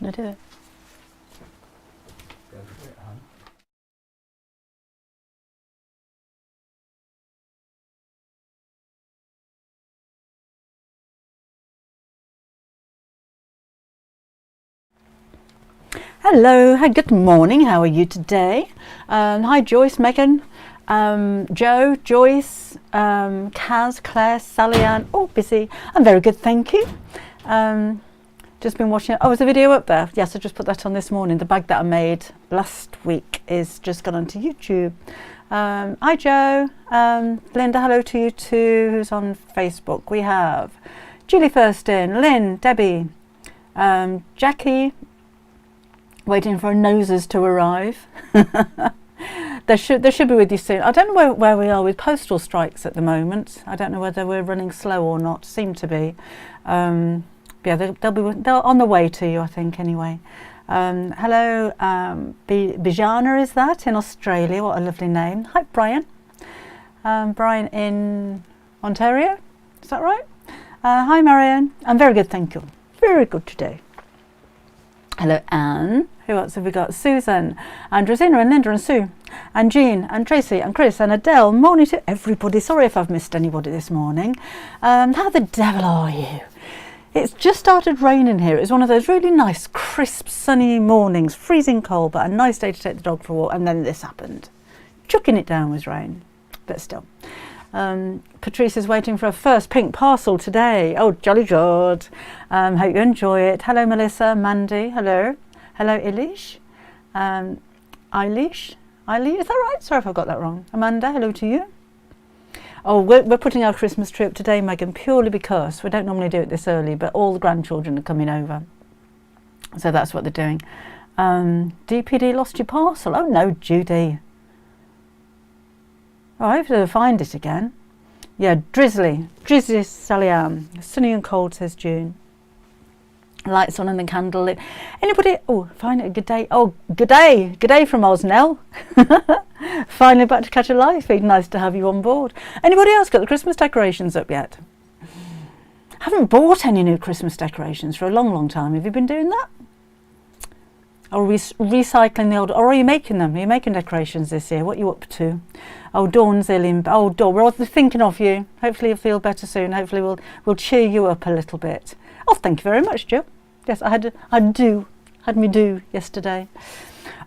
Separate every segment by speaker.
Speaker 1: Gonna do it.
Speaker 2: Go for it, hon.
Speaker 1: Hello, hi, good morning. How are you today? Hi, Joyce, Megan, Joe, Joyce, Kaz, Claire, Sally Ann. Oh, busy. I'm very good, thank you. Just been watching. Oh, is the video up there? Yes, I just put that on this morning. The bag that I made last week is just gone onto YouTube. Hi, Joe. Linda, hello to you too. Who's on Facebook? We have Julie Thurston, Lynn, Debbie, Jackie. Waiting for noses to arrive. They should be with you soon. I don't know where we are with postal strikes at the moment. I don't know whether we're running slow or not. Seem to be. Yeah, they're on the way to you, I think. Anyway, hello, Bijana, is that in Australia? What a lovely name. Hi, Brian. Brian in Ontario. Is that right? Hi, Marianne. I'm very good, thank you. Very good today. Hello, Anne. Who else have we got? Susan, and Rosina, and Linda, and Sue, and Jean, and Tracy, and Chris, and Adele. Morning to everybody. Sorry if I've missed anybody this morning. How the devil are you? It's just started raining here. It was one of those really nice, crisp, sunny mornings, freezing cold, but a nice day to take the dog for a walk, and then this happened. Chucking it down with rain, but still. Patrice is waiting for her first pink parcel today. Oh, jolly good. Hope you enjoy it. Hello, Melissa, Mandy. Hello. Hello, Eilish. Eilish, is that right? Sorry if I got that wrong. Amanda, hello to you. Oh, we're putting our Christmas tree up today, Megan, purely because we don't normally do it this early, but all the grandchildren are coming over. So that's what they're doing. DPD lost your parcel. Oh, no, Judy. Oh, I hope they'll find it again. Yeah, drizzly Sally Ann. Sunny and cold, says June. Lights on and the candle lit. Anybody? Oh, find it a good day. Oh, good day. Good day from Osnell. Finally back to catch a live feed. Nice to have you on board. Anybody else got the Christmas decorations up yet? Haven't bought any new Christmas decorations for a long, long time. Have you been doing that? Or are we recycling the old? Or are you making them? Are you making decorations this year? What are you up to? Oh, Dawn's ill in. Oh, Dawn, we're all thinking of you. Hopefully you'll feel better soon. Hopefully we'll cheer you up a little bit. Oh, thank you very much, Jill. Yes, I had me do yesterday.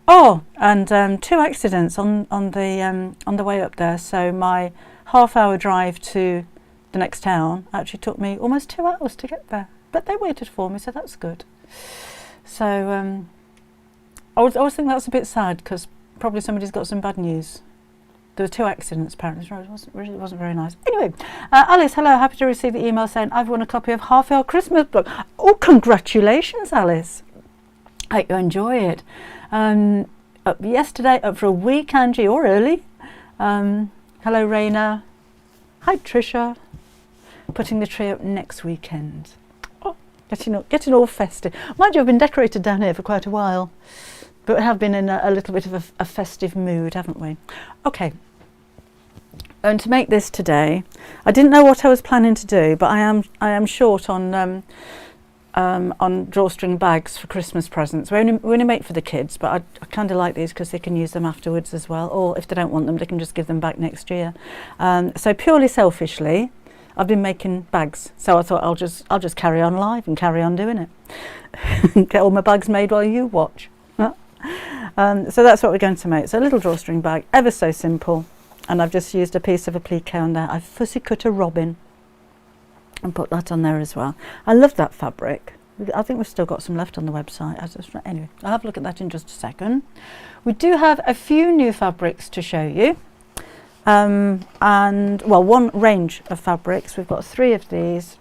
Speaker 1: Oh, and 2 accidents on the way up there. So my half-hour drive to the next town actually took me almost 2 hours to get there. But they waited for me, so that's good. So I always think that's a bit sad because probably somebody's got some bad news. There were 2 accidents apparently. It wasn't very nice. Anyway, Alice, hello. Happy to receive the email saying I've won a copy of Half Hour Christmas book. Oh, congratulations, Alice. I hope you enjoy it. Up yesterday, up for a week, Angie, or early. Hello, Raina. Hi, Trisha. Putting the tree up next weekend. Oh, getting all festive. Mind you, I've been decorated down here for quite a while. But we have been in a little bit of a festive mood, haven't we? Okay. And to make this today, I didn't know what I was planning to do, but I am short on drawstring bags for Christmas presents. We only make for the kids, but I kind of like these because they can use them afterwards as well. Or if they don't want them, they can just give them back next year. So purely selfishly, I've been making bags. So I thought I'll just carry on live and carry on doing it. Get all my bags made while you watch. So that's what we're going to make. So a little drawstring bag, ever so simple, and I've just used a piece of applique on there. I've fussy cut a robin and put that on there as well. I love that fabric. I think we've still got some left on the website. Anyway, I'll have a look at that in just a second. We do have a few new fabrics to show you, and well, one range of fabrics. We've got 3 of these.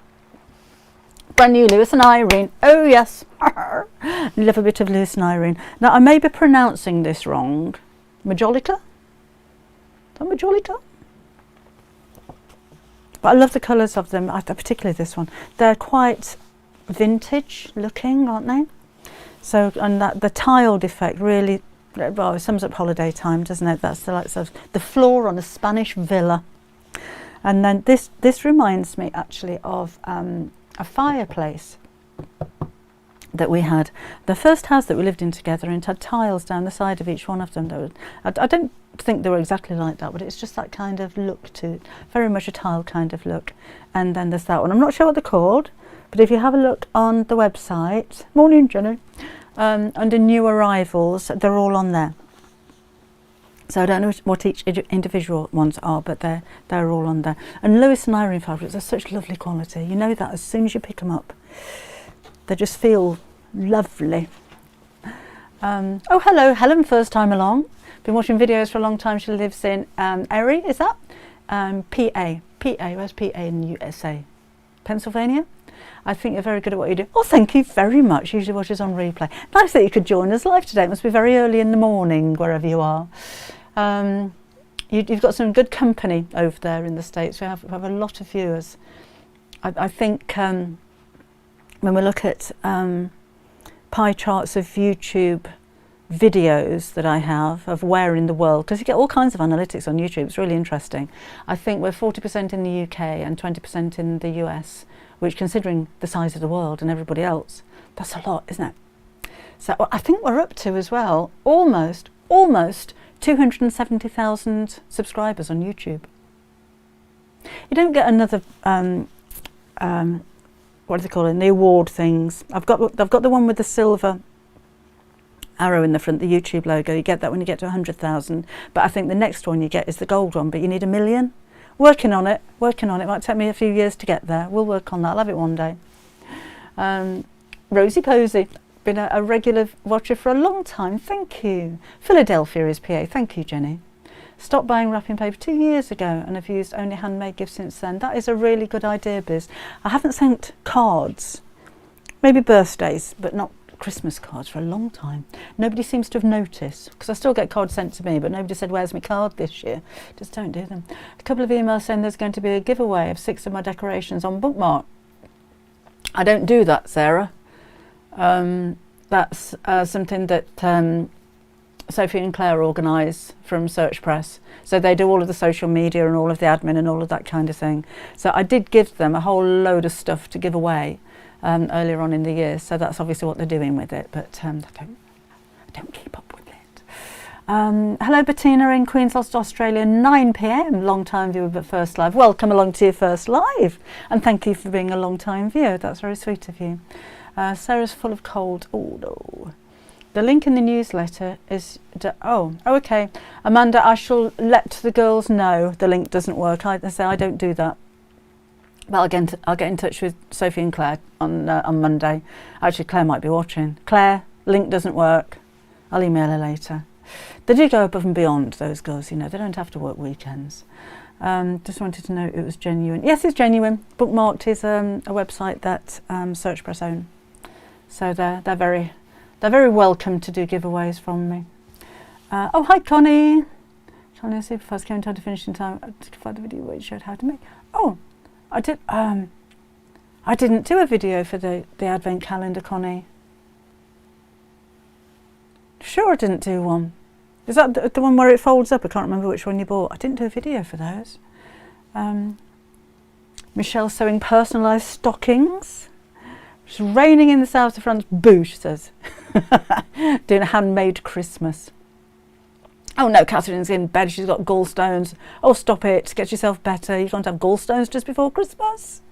Speaker 1: Brand new Lewis and Irene. Oh yes, love a bit of Lewis and Irene. Now I may be pronouncing this wrong. Majolica? Is that Majolica? But I love the colours of them. Particularly this one. They're quite vintage looking, aren't they? So, and that the tiled effect really, well, it sums up holiday time, doesn't it? That's the likes of the floor on a Spanish villa. And then this reminds me actually of a fireplace that we had. The first house that we lived in together, and it had tiles down the side of each one of them. I don't think they were exactly like that, but it's just that kind of look to it, very much a tile kind of look. And then there's that one. I'm not sure what they're called, but if you have a look on the website, morning Jenny, under new arrivals, they're all on there. So I don't know what each individual ones are, but they're all on there. And Lewis and Irene fabrics are such lovely quality. You know that as soon as you pick them up. They just feel lovely. Oh, hello, Helen, first time along. Been watching videos for a long time. She lives in Erie, is that? PA. Where's PA in the USA? Pennsylvania? I think you're very good at what you do. Oh, thank you very much. Usually watches on replay. Nice that you could join us live today. It must be very early in the morning, wherever you are. You've got some good company over there in the States. We have a lot of viewers. I think when we look at pie charts of YouTube videos that I have of where in the world, because you get all kinds of analytics on YouTube, it's really interesting. I think we're 40% in the UK and 20% in the US, which, considering the size of the world and everybody else, that's a lot, isn't it? So I think we're up to as well almost 270,000 subscribers on YouTube. You don't get another what do they call it? The award things. I've got the one with the silver arrow in the front, the YouTube logo. You get that when you get to 100,000. But I think the next one you get is the gold one. But you need 1 million. Working on it. Might take me a few years to get there. We'll work on that. I'll have it one day. Rosie Posey, been a regular watcher for a long time. Thank you. Philadelphia is PA. Thank you, Jenny. Stopped buying wrapping paper 2 years ago and have used only handmade gifts since then. That is a really good idea, Biz. I haven't sent cards, maybe birthdays, but not Christmas cards for a long time. Nobody seems to have noticed, because I still get cards sent to me, but nobody said, where's my card this year? Just don't do them. A couple of emails saying there's going to be a giveaway of 6 of my decorations on Bookmark. I don't do that, Sarah. That's something that Sophie and Claire organise from Search Press. So they do all of the social media and all of the admin and all of that kind of thing. So I did give them a whole load of stuff to give away earlier on in the year. So that's obviously what they're doing with it. But I don't keep up with it. Hello, Bettina in Queensland, Australia, 9 p.m. Long time viewer, but first live. Welcome along to your first live. And thank you for being a long time viewer. That's very sweet of you. Sarah's full of cold. Oh, no. The link in the newsletter is... okay. Amanda, I shall let the girls know the link doesn't work. I say I don't do that. But I'll get in touch with Sophie and Claire on Monday. Actually, Claire might be watching. Claire, link doesn't work. I'll email her later. They do go above and beyond, those girls, you know. They don't have to work weekends. Just wanted to know it was genuine. Yes, it's genuine. Bookmarked is a website that Search Press own. So they're very welcome to do giveaways from me. Oh, hi, Connie. Connie, Superfast came in time to finish in time to find the video where it showed how to make. Oh, I did. I didn't do a video for the Advent calendar, Connie. Sure, I didn't do one. Is that the one where it folds up? I can't remember which one you bought. I didn't do a video for those. Michelle sewing personalised stockings. It's raining in the south of France. Boo, she says. Doing a handmade Christmas. Oh no, Catherine's in bed. She's got gallstones. Oh, stop it. Get yourself better. You can't have gallstones just before Christmas.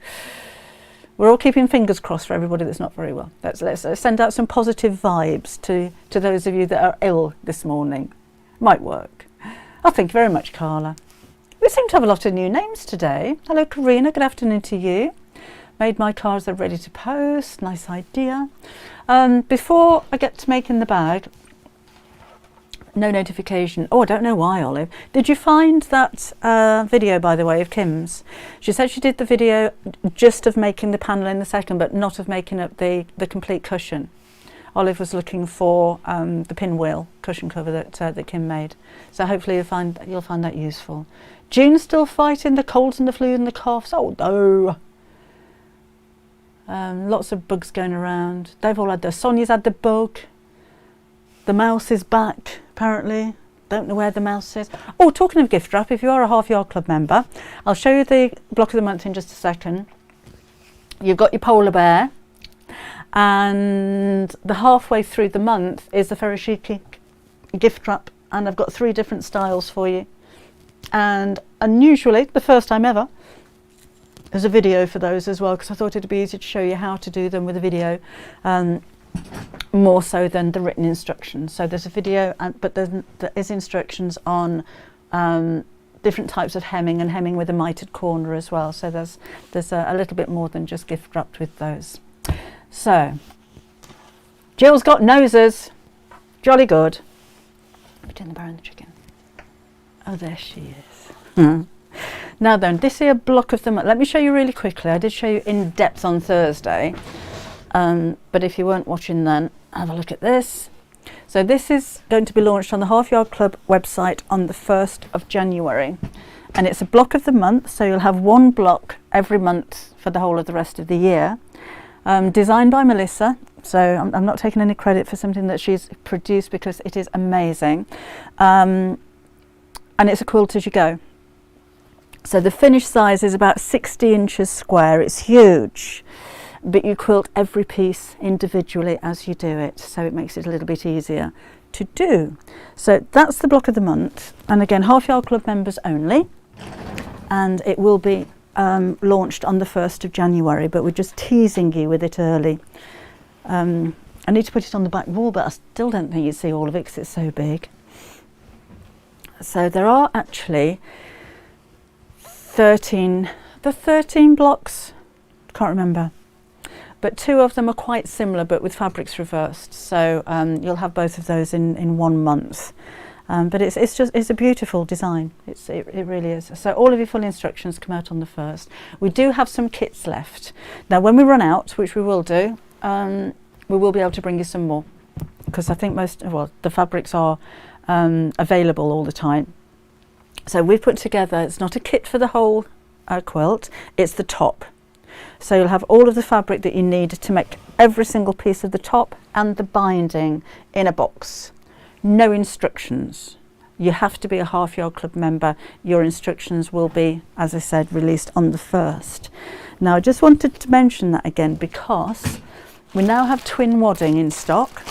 Speaker 1: We're all keeping fingers crossed for everybody that's not very well. Let's send out some positive vibes to those of you that are ill this morning. Might work. Oh, thank you very much, Carla. We seem to have a lot of new names today. Hello, Karina. Good afternoon to you. Made my cards, they're ready to post. Nice idea. Before I get to making the bag, no notification. Oh, I don't know why, Olive. Did you find that video, by the way, of Kim's? She said she did the video just of making the panel in the second, but not of making up the complete cushion. Olive was looking for the pinwheel cushion cover that Kim made. So hopefully you'll find that useful. June's still fighting the colds and the flu and the coughs. Oh no. Lots of bugs going around. They've all had Sonia's had the bug. The mouse is back, apparently. Don't know where the mouse is. Oh, talking of gift wrap, if you are a Half Yard Club member, I'll show you the block of the month in just a second. You've got your polar bear. And the halfway through the month is the Ferrashiki gift wrap, and I've got 3 different styles for you. And unusually, the first time ever, there's a video for those as well, because I thought it'd be easy to show you how to do them with a video, more so than the written instructions. So there's a video, but there is instructions on different types of hemming, and hemming with a mitered corner as well. So there's a little bit more than just gift wrapped with those. So Jill's got noses, jolly good. Between the bear and the chicken. Oh, there she is. Now then, this here block of them, let me show you really quickly. I did show you in depth on Thursday, but if you weren't watching then, have a look at this. So this is going to be launched on the Half Yard Club website on the 1st of January. And it's a block of the month, so you'll have 1 block every month for the whole of the rest of the year. Designed by Melissa, so I'm not taking any credit for something that she's produced, because it is amazing. And it's a quilt as you go. So the finished size is about 60 inches square. It's huge, but you quilt every piece individually as you do it, so it makes it a little bit easier to do. So that's the block of the month, and again, Half Yard Club members only, and it will be launched on the 1st of January, but we're just teasing you with it early. I need to put it on the back wall, but I still don't think you see all of it because it's so big. So there are actually 13 blocks, can't remember, but 2 of them are quite similar but with fabrics reversed, so you'll have both of those in 1 month. But it's a beautiful design. It really is. So all of your full instructions come out on the 1st. We do have some kits left. Now when we run out, which we will do, we will be able to bring you some more, because I think the fabrics are available all the time. So we've put together, it's not a kit for the whole quilt, it's the top. So you'll have all of the fabric that you need to make every single piece of the top and the binding in a box. No instructions. You have to be a Half Yard Club member. Your instructions will be, as I said, released on the 1st. Now I just wanted to mention that again, because we now have twin wadding in stock.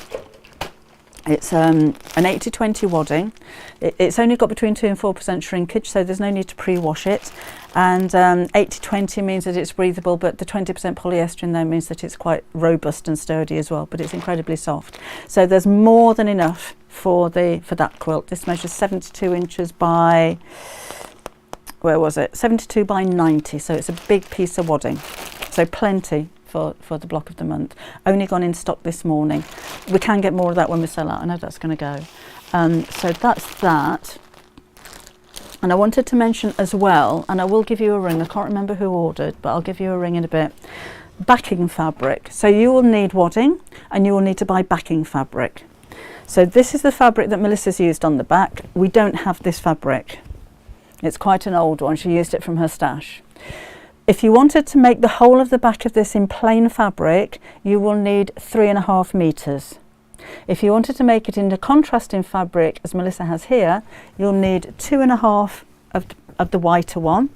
Speaker 1: It's an 80-20 wadding. It's only got between 2 and 4% shrinkage, so there's no need to pre-wash it. And 80-20 means that it's breathable, but the 20% polyester in there means that it's quite robust and sturdy as well, but it's incredibly soft. So there's more than enough for that quilt. This measures 72 inches by, where was it? 72 by 90, so it's a big piece of wadding. So plenty for the block of the month. Only gone in stock this morning. We can get more of that when we sell out. I know that's going to go. So that's that. And I wanted to mention as well, and I will give you a ring. I can't remember who ordered, but I'll give you a ring in a bit. Backing fabric. So you will need wadding, and you will need to buy backing fabric. So this is the fabric that Melissa's used on the back. We don't have this fabric. It's quite an old one. She used it from her stash. If you wanted to make the whole of the back of this in plain fabric, you will need 3.5 meters. If you wanted to make it in the contrasting fabric, as Melissa has here, you'll need 2.5 of the whiter one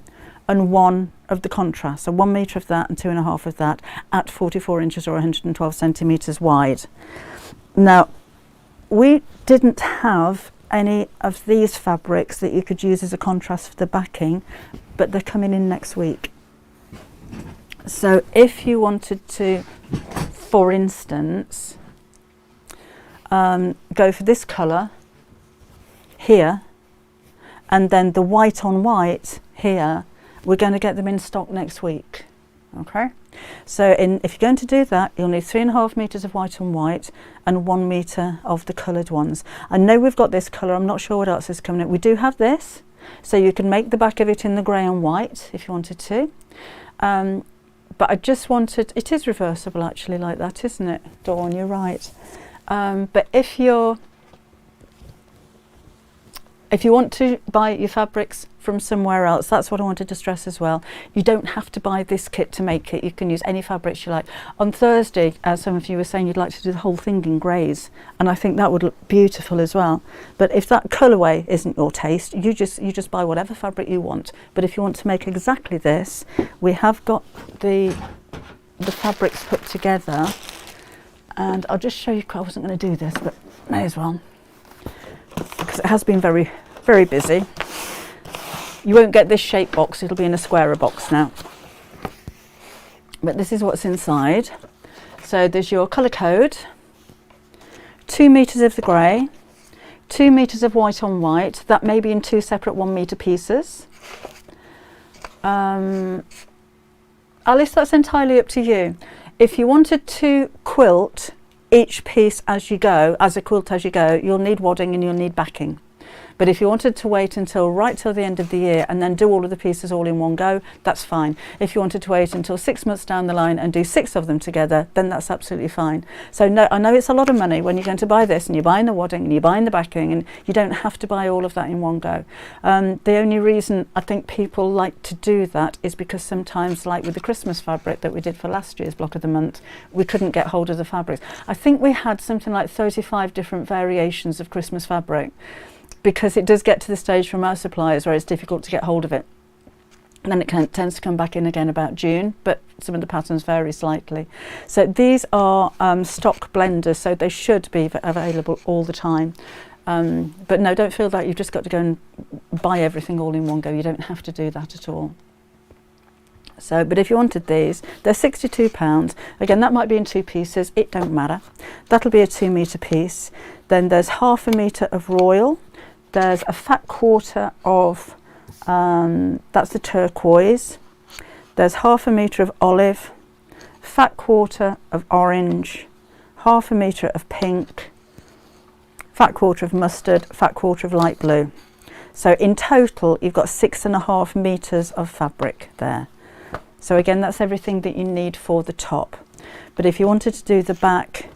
Speaker 1: and 1 of the contrast. So 1 meter of that and 2.5 of that at 44 inches or 112 centimeters wide. Now, we didn't have any of these fabrics that you could use as a contrast for the backing, but they're coming in next week. So if you wanted to, for instance, go for this colour here, and then the white on white here, we're going to get them in stock next week. Okay, so if you're going to do that, you'll need 3.5 meters of white on white and 1 meter of the coloured ones. I know we've got this colour, I'm not sure what else is coming in. We do have this, so you can make the back of it in the grey and white if you wanted to. But I just wanted, it is reversible actually like that, isn't it, Dawn? You're right. But if you want to buy your fabrics from somewhere else, that's what I wanted to stress as well. You don't have to buy this kit to make it. You can use any fabrics you like. On Thursday, some of you were saying you'd like to do the whole thing in greys, and I think that would look beautiful as well. But if that colourway isn't your taste, you just buy whatever fabric you want. But if you want to make exactly this, we have got the fabrics put together And I'll just show you, I wasn't going to do this, but may as well, because it has been very, very busy. You won't get this shape box, it'll be in a squarer box now. But this is what's inside. So there's your colour code, 2 metres of the grey, 2 metres of white on white, that may be in 2 separate 1 metre pieces. Alice, that's entirely up to you. If you wanted to quilt each piece as you go, as a quilt as you go, you'll need wadding and you'll need backing. But if you wanted to wait until right till the end of the year and then do all of the pieces all in one go, that's fine. If you wanted to wait until 6 months down the line and do 6 of them together, then that's absolutely fine. So no, I know it's a lot of money when you're going to buy this and you're buying the wadding and you're buying the backing, and you don't have to buy all of that in one go. The only reason I think people like to do that is because sometimes, like with the Christmas fabric that we did for last year's block of the month, we couldn't get hold of the fabrics. I think we had something like 35 different variations of Christmas fabric, because it does get to the stage from our suppliers where it's difficult to get hold of it. And then it tends to come back in again about June, but some of the patterns vary slightly. So these are stock blenders, so they should be available all the time. But no, don't feel like you've just got to go and buy everything all in one go. You don't have to do that at all. So, but if you wanted these, they're £62. Again, that might be in 2 pieces, it don't matter. That'll be a 2 metre piece. Then there's ½ metre of royal. There's a fat quarter of, that's the turquoise. There's ½ metre of olive, fat quarter of orange, ½ metre of pink, fat quarter of mustard, fat quarter of light blue. So in total, you've got 6.5 metres of fabric there. So again, that's everything that you need for the top. But if you wanted to do the back,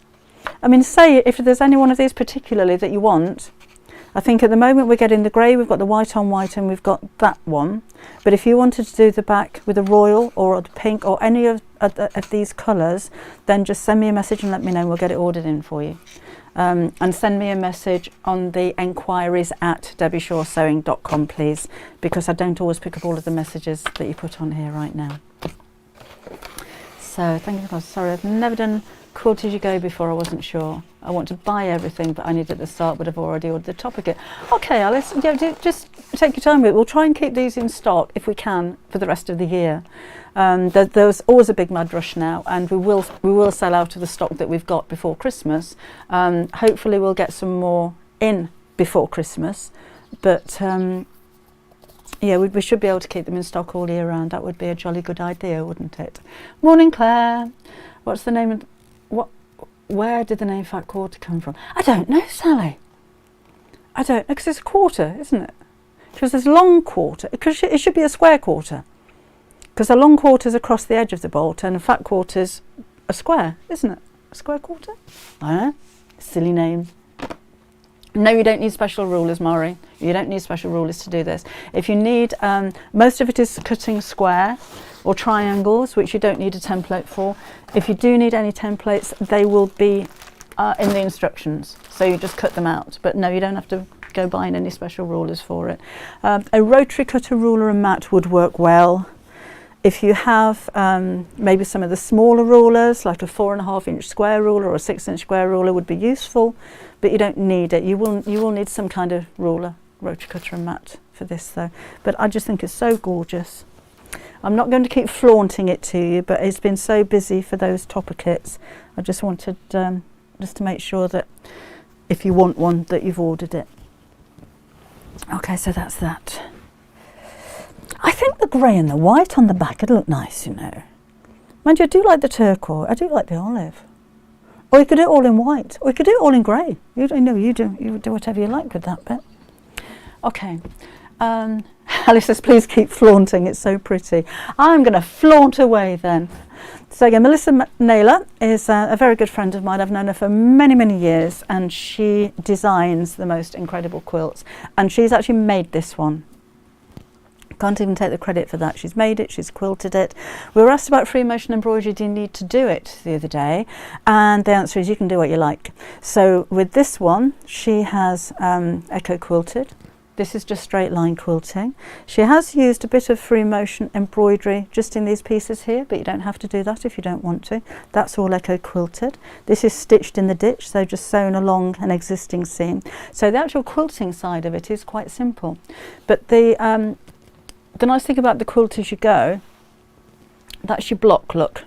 Speaker 1: I mean, say if there's any one of these particularly that you want, I think at the moment we're getting the grey, we've got the white on white, and we've got that one. But if you wanted to do the back with a royal or the pink or any of these colours, then just send me a message and let me know, and we'll get it ordered in for you. And send me a message on the enquiries@debbieshawsewing.com, please, because I don't always pick up all of the messages that you put on here right now. So thank you for, sorry, I've never done quilt as you go before, I wasn't sure. I want to buy everything, but I need at the start, but I've already ordered the top of it. Okay, Alice, yeah, just take your time with it. We'll try and keep these in stock if we can for the rest of the year. There's always a big mad rush now, and we will sell out of the stock that we've got before Christmas. Hopefully we'll get some more in before Christmas, but yeah, we should be able to keep them in stock all year round. That would be a jolly good idea, wouldn't it? Morning, Claire. What's the name of where did the name fat quarter come from? I don't know, Sally. I don't know, because it's a quarter, isn't it? Because there's long quarter, because it should be a square quarter. Because a long quarter's across the edge of the bolt and a fat quarter's a square, isn't it? A square quarter? I don't know. Silly name. No, you don't need special rulers, Maury. You don't need special rulers to do this. If you need, most of it is cutting square or triangles, which you don't need a template for. If you do need any templates, they will be in the instructions, so you just cut them out. But no, you don't have to go buying any special rulers for it. A rotary cutter ruler and mat would work well. If you have maybe some of the smaller rulers, like a 4.5-inch square ruler or a 6-inch square ruler would be useful, but you don't need it. You will need some kind of ruler, rotary cutter and mat for this though. But I just think it's so gorgeous. I'm not going to keep flaunting it to you, but it's been so busy for those topper kits. I just wanted just to make sure that if you want one, that you've ordered it. Okay, so that's that. I think the grey and the white on the back would look nice, you know. Mind you, I do like the turquoise. I do like the olive. Or you could do it all in white. Or you could do it all in grey. You do whatever you like with that bit. Okay. Alice says, please keep flaunting. It's so pretty. I'm going to flaunt away then. So again, Melissa Naylor is a very good friend of mine. I've known her for many, many years, and she designs the most incredible quilts. And she's actually made this one. Can't even take the credit for that. She's made it, she's quilted it. We were asked about free motion embroidery, do you need to do it, the other day? And the answer is you can do what you like. So with this one, she has echo quilted This is just straight line quilting. She has used a bit of free motion embroidery just in these pieces here, but you don't have to do that if you don't want to. That's all Echo quilted. This is stitched in the ditch, so just sewn along an existing seam. So the actual quilting side of it is quite simple. But the nice thing about the quilt as you go, that's your block look.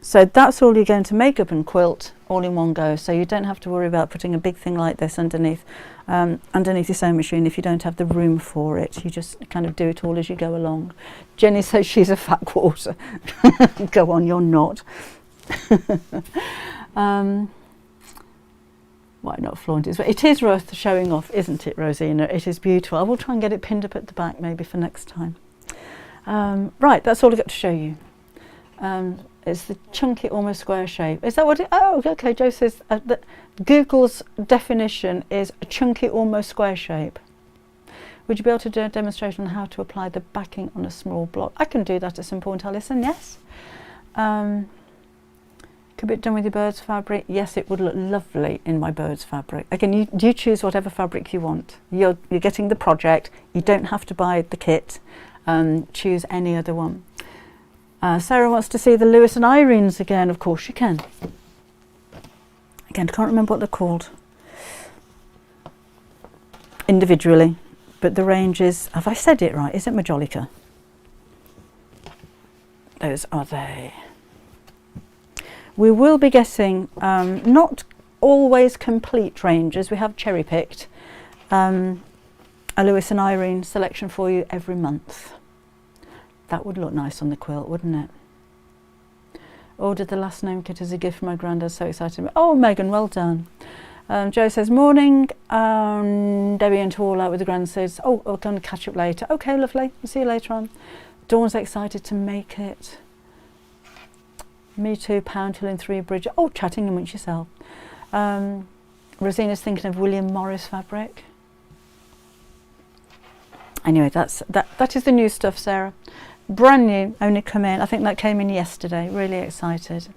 Speaker 1: So that's all you're going to make up and quilt all in one go. So you don't have to worry about putting a big thing like this underneath your sewing machine if you don't have the room for it. You just kind of do it all as you go along. Jenny says she's a fat quarter. Go on, you're not. Why not flaunt it? It is worth showing off, isn't it, Rosina? It is beautiful. I will try and get it pinned up at the back maybe for next time. Right, that's all I've got to show you. It's the chunky, almost square shape. Is that what it? Oh, okay. Joe says that Google's definition is a chunky, almost square shape. Would you be able to do a demonstration on how to apply the backing on a small block? I can do that at some point, Alison. Yes. Could be done with your bird's fabric. Yes, it would look lovely in my bird's fabric. Again, you choose whatever fabric you want. You're getting the project. You don't have to buy the kit. Choose any other one. Sarah wants to see the Lewis and Irene's again. Of course you can. Again, I can't remember what they're called individually, but the range is, have I said it right? Is it Majolica? Those are they. We will be getting not always complete ranges. We have cherry picked a Lewis and Irene selection for you every month. That would look nice on the quilt, wouldn't it? Ordered the last name kit as a gift from my granddad, so excited. Oh, Megan, well done. Joe says, morning, Debbie and to all out with the grandkids. Oh, we're going to catch up later. Okay, lovely. We'll see you later on. Dawn's excited to make it. Me too, Pound Hill in Three Bridges. Oh, chatting amongst yourself. Rosina's thinking of William Morris fabric. Anyway, that is the new stuff, Sarah. Brand new, only come in. I think that came in yesterday. Really excited.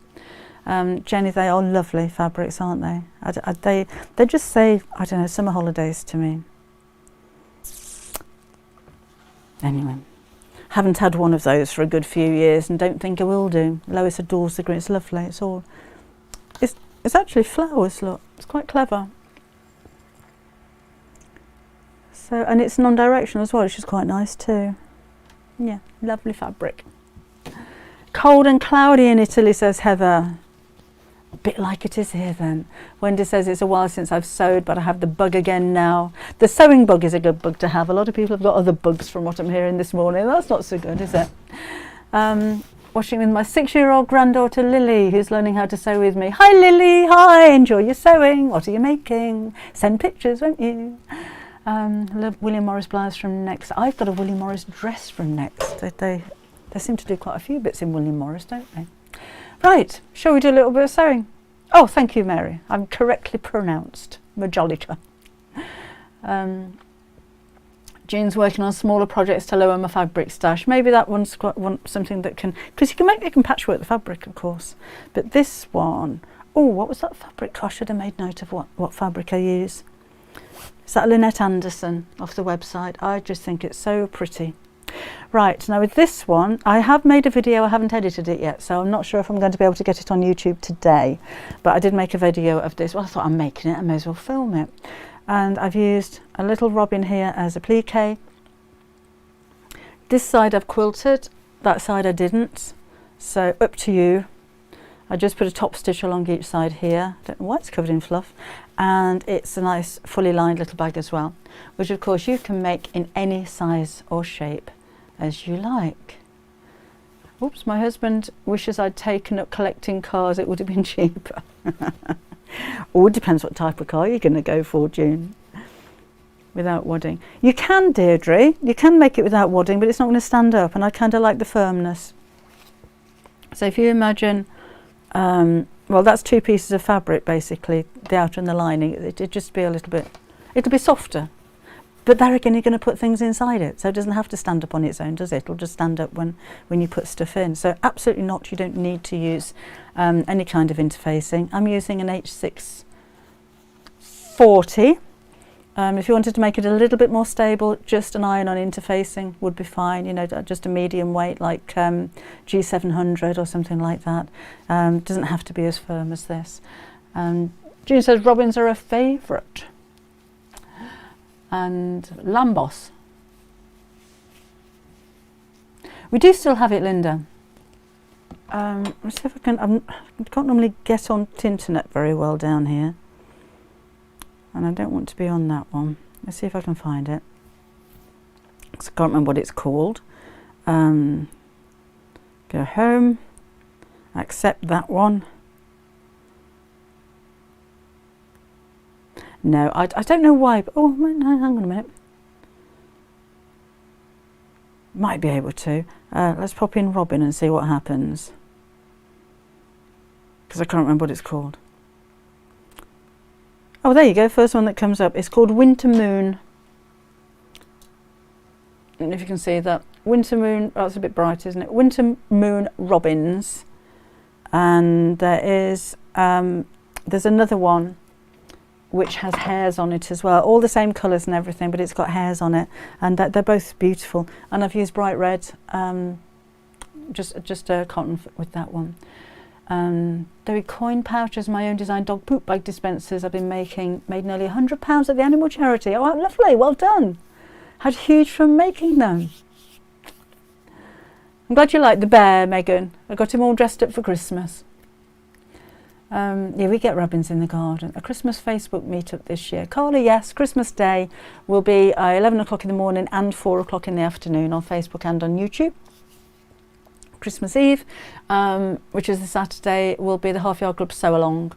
Speaker 1: Jenny, they are lovely fabrics, aren't they? They just say, I don't know, summer holidays to me. Anyway, haven't had one of those for a good few years and don't think I will do. Lois adores the green. It's lovely. It's actually flowers, look. It's quite clever. So, and it's non-directional as well, which is quite nice too. Yeah, lovely fabric. Cold and cloudy in Italy, says Heather. A bit like it is here then. Wendy says it's a while since I've sewed, but I have the bug again now. The sewing bug is a good bug to have. A lot of people have got other bugs from what I'm hearing this morning. That's not so good, is it? Washing with my 6-year-old granddaughter Lily, who's learning how to sew with me. Hi Lily, hi, enjoy your sewing. What are you making? Send pictures, won't you? William Morris blouse from Next. I've got a William Morris dress from Next. They seem to do quite a few bits in William Morris, don't they? Right, shall we do a little bit of sewing? Oh, thank you, Mary. I'm correctly pronounced. Majolica. Jean's working on smaller projects to lower my fabric stash. Maybe that one's something that can, because you can patchwork the fabric, of course. But this one, oh, what was that fabric? Gosh, I should have made note of what fabric I use. Is that Lynette Anderson off the website? I just think it's so pretty. Right, now with this one, I have made a video, I haven't edited it yet, so I'm not sure if I'm going to be able to get it on YouTube today, but I did make a video of this. Well, I thought I'm making it, I may as well film it. And I've used a little robin here as a plique. This side I've quilted, that side I didn't, so up to you. I just put a top stitch along each side here. Don't know why it's covered in fluff. And it's a nice fully lined little bag as well, which of course you can make in any size or shape as you like. Oops, my husband wishes I'd taken up collecting cars, it would have been cheaper. Or it depends what type of car you're going to go for, June. Without wadding. You can, Deirdre, you can make it without wadding, but it's not going to stand up, and I kind of like the firmness. So if you imagine, well, that's 2 pieces of fabric basically, the outer and the lining. It'd just be a little bit, it'll be softer. But there again, you're going to put things inside it, so it doesn't have to stand up on its own, does it? It'll just stand up when you put stuff in. So absolutely not, you don't need to use any kind of interfacing. I'm using an H640, If you wanted to make it a little bit more stable, just an iron-on interfacing would be fine, you know, just a medium weight like G700 or something like that. Doesn't have to be as firm as this. June says robins are a favourite. And Lambos. We do still have it, Linda. Let's see if I can. I can't normally get on Tinternet very well down here. And I don't want to be on that one. Let's see if I can find it. I can't remember what it's called. Go home. Accept that one. No, I don't know why. But, oh, no, hang on a minute. Might be able to. Let's pop in Robin and see what happens. Because I can't remember what it's called. Oh, there you go. First one that comes up. It's called Winter Moon. And if you can see that. Winter Moon. Oh, it's a bit bright, isn't it? Winter Moon Robins. And there is, there's another one which has hairs on it as well. All the same colours and everything, but it's got hairs on it. And they're both beautiful. And I've used bright red, just a cotton with that one. There are coin pouches, my own design dog poop bag dispensers I've been made nearly £100 at the animal charity. Oh, lovely, well done. Had huge from making them. I'm glad you like the bear, Megan. I got him all dressed up for Christmas. Yeah, we get robins in the garden. A Christmas Facebook meetup this year. Carla, yes, Christmas Day will be 11 o'clock in the morning and 4 o'clock in the afternoon on Facebook and on YouTube. Christmas Eve, which is the Saturday, will be the Half Yard Club Sew Along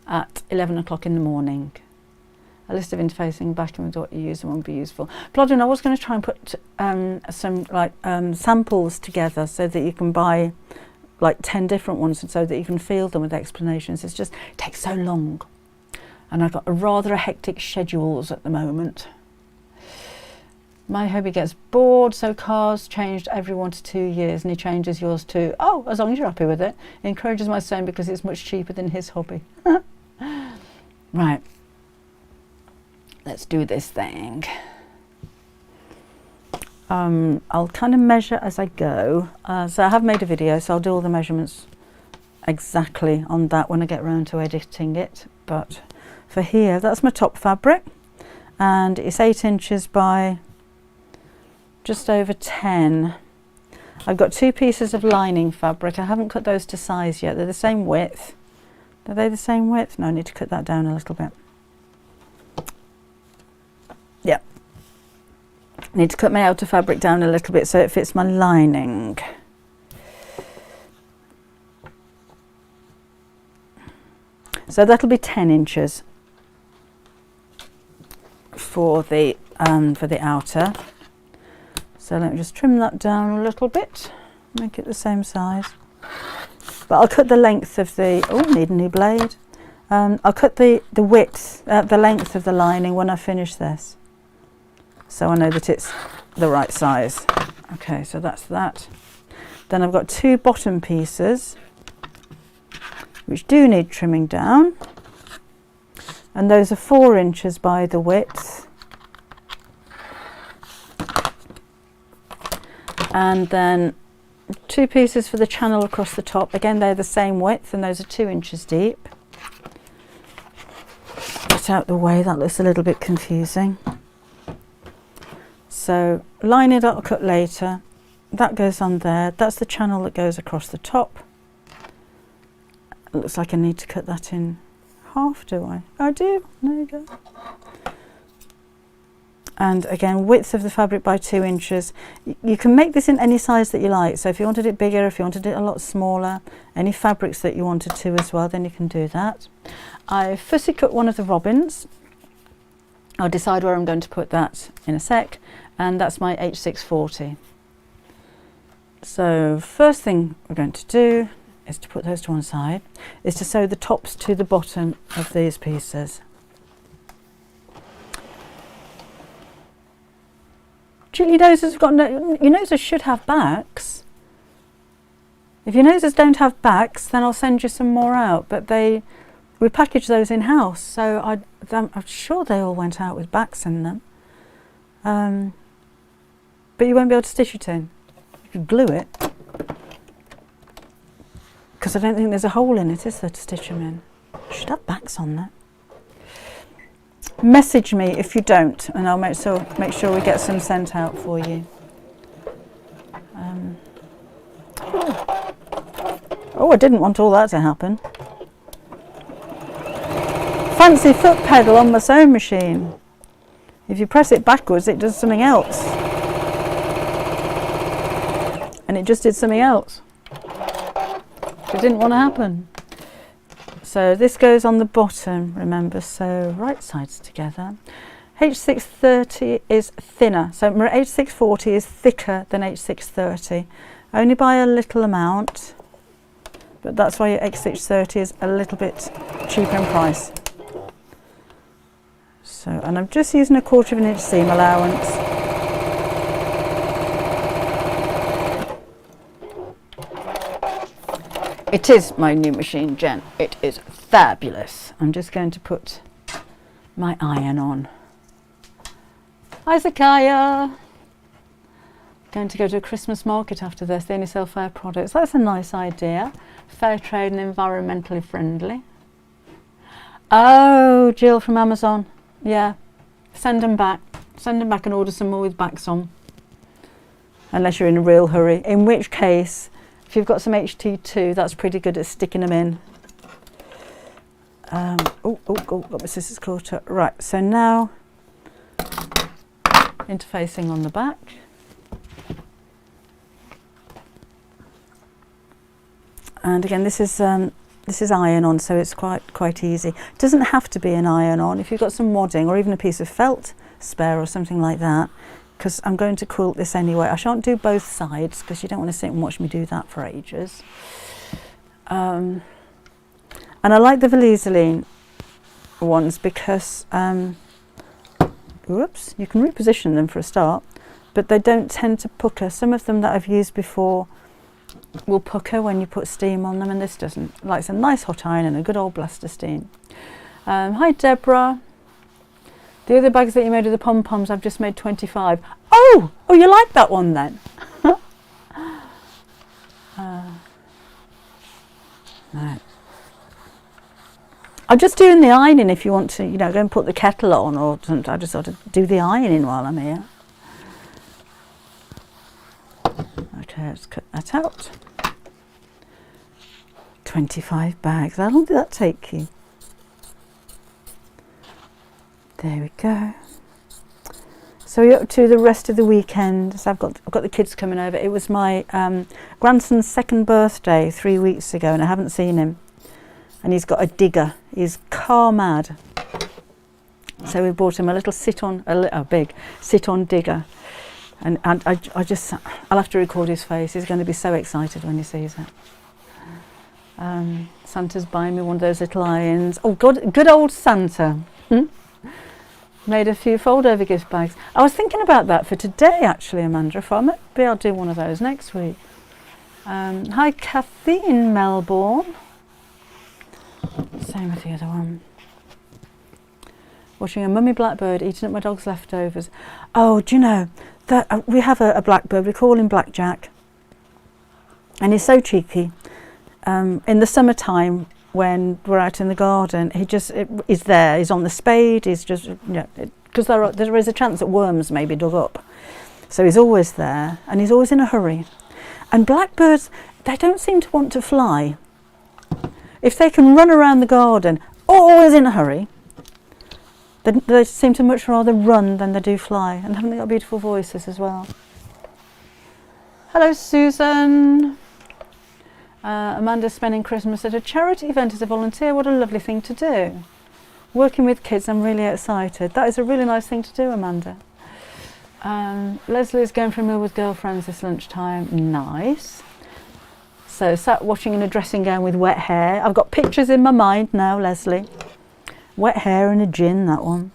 Speaker 1: at 11 o'clock in the morning. A list of interfacing back and what you use and won't be useful. Plodding, I was going to try and put some samples together so that you can buy like 10 different ones and so that you can feel them with explanations. It takes so long. And I've got rather a hectic schedules at the moment. My hubby gets bored, so cars changed every 1 to 2 years, and he changes yours too. Oh, as long as you're happy with it. He encourages my son because it's much cheaper than his hobby. Right. Let's do this thing. I'll kind of measure as I go. So I have made a video, so I'll do all the measurements exactly on that when I get around to editing it. But for here, that's my top fabric. And it's 8 inches by just over 10. I've got 2 pieces of lining fabric. I haven't cut those to size yet. They're the same width. Are they the same width? No, I need to cut that down a little bit. Yeah. I need to cut my outer fabric down a little bit so it fits my lining. So that'll be 10 inches for the outer. So let me just trim that down a little bit, make it the same size. But I'll cut the length of the, oh, need a new blade. I'll cut the width, the length of the lining when I finish this. So I know that it's the right size. Okay, so that's that. Then I've got 2 bottom pieces, which do need trimming down. And those are 4 inches by the width. And then 2 pieces for the channel across the top. Again, they're the same width and those are 2 inches deep. Get out the way, that looks a little bit confusing. So line it up, I'll cut later. That goes on there. That's the channel that goes across the top. It looks like I need to cut that in half, do I? I do. There you go. And again, width of the fabric by 2 inches. You can make this in any size that you like. So if you wanted it bigger, if you wanted it a lot smaller, any fabrics that you wanted to as well, then you can do that. I fussy cut one of the robins. I'll decide where I'm going to put that in a sec. And that's my H640. So first thing we're going to do is to put those to one side, is to sew the tops to the bottom of these pieces. Your noses have got no, your noses should have backs. If your noses don't have backs, then I'll send you some more out, but they we packaged those in house, so I'm sure they all went out with backs in them. But you won't be able to stitch it in. You could glue it, because I don't think there's a hole in it, is there, to stitch them in? Should have backs on there. Message me if you don't, and I'll make sure we get some sent out for you. Oh, I didn't want all that to happen. Fancy foot pedal on my sewing machine. If you press it backwards, it does something else. And it just did something else. It didn't want to happen. So this goes on the bottom, remember, so right sides together. H630 is thinner, so H640 is thicker than H630, only by a little amount, but that's why your H630 is a little bit cheaper in price. So, and I'm just using a 1/4 of an inch seam allowance. It is my new machine, Jen. It is fabulous. I'm just going to put my iron on. Hi, Zakaya. Going to go to a Christmas market after this. They only sell fair products. That's a nice idea. Fair trade and environmentally friendly. Oh, Jill from Amazon. Yeah. Send them back. Send them back and order some more with backs on. Unless you're in a real hurry. In which case, if you've got some HT2, that's pretty good at sticking them in. Got my scissors caught up. Right, so now interfacing on the back. And again, this is iron on, so it's quite easy. It doesn't have to be an iron on. If you've got some wadding or even a piece of felt spare or something like that, because I'm going to quilt this anyway. I shan't do both sides because you don't want to sit and watch me do that for ages. And I like the Valiseline ones because, whoops, you can reposition them for a start, but they don't tend to pucker. Some of them that I've used before will pucker when you put steam on them, and this doesn't. Like, it's a nice hot iron and a good old blaster steam. Hi, Deborah. The other bags that you made with the pom-poms, I've just made 25. Oh, you like that one then? Right. I'm just doing the ironing if you want to, go and put the kettle on, or I just sort of do the ironing while I'm here. Okay, let's cut that out. 25 bags. How long did that take you? There we go. So we're up to the rest of the weekend. So I've got the kids coming over. It was my grandson's 2nd birthday 3 weeks ago, and I haven't seen him. And he's got a digger. He's car mad. So we bought him a little big sit-on digger. And I'll have to record his face. He's going to be so excited when he sees it. Santa's buying me one of those little irons. Oh, good old Santa. Made a few fold-over gift bags. I was thinking about that for today, actually, Amanda. Maybe I'll do one of those next week. Hi, Kathy in Melbourne. Same with the other one. Watching a mummy blackbird eating up my dog's leftovers. Oh, do you know that we have a blackbird? We call him Blackjack, and he's so cheeky. In the summertime, when we're out in the garden, he's there. He's on the spade. He's just, because there is a chance that worms may be dug up. So he's always there, and he's always in a hurry. And blackbirds, they don't seem to want to fly. If they can run around the garden, always in a hurry, they seem to much rather run than they do fly. And haven't they got beautiful voices as well? Hello, Susan. Amanda's spending Christmas at a charity event as a volunteer. What a lovely thing to do. Working with kids, I'm really excited. That is a really nice thing to do, Amanda. Leslie's going for a meal with girlfriends this lunchtime. Nice. So sat watching in a dressing gown with wet hair. I've got pictures in my mind now, Leslie. Wet hair and a gin, that one.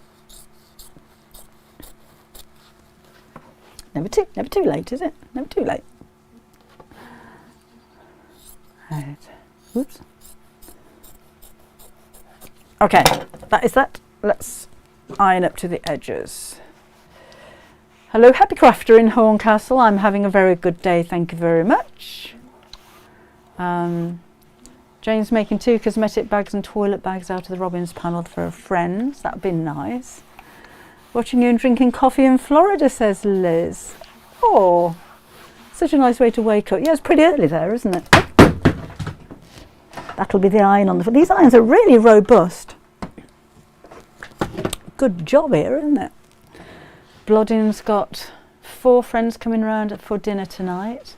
Speaker 1: Never too late, is it? Never too late. Right. Whoops. Okay, that is that. Let's iron up to the edges. Hello, Happy Crafter in Horncastle. I'm having a very good day, thank you very much. Jane's making 2 cosmetic bags and toilet bags out of the Robins panel for her friends. That'd be nice. Watching you and drinking coffee in Florida, says Liz. Oh, such a nice way to wake up. Yeah, it's pretty early there, isn't it? That'll be the iron on the... These irons are really robust. Good job here, isn't it? Blodding's got 4 friends coming round for dinner tonight.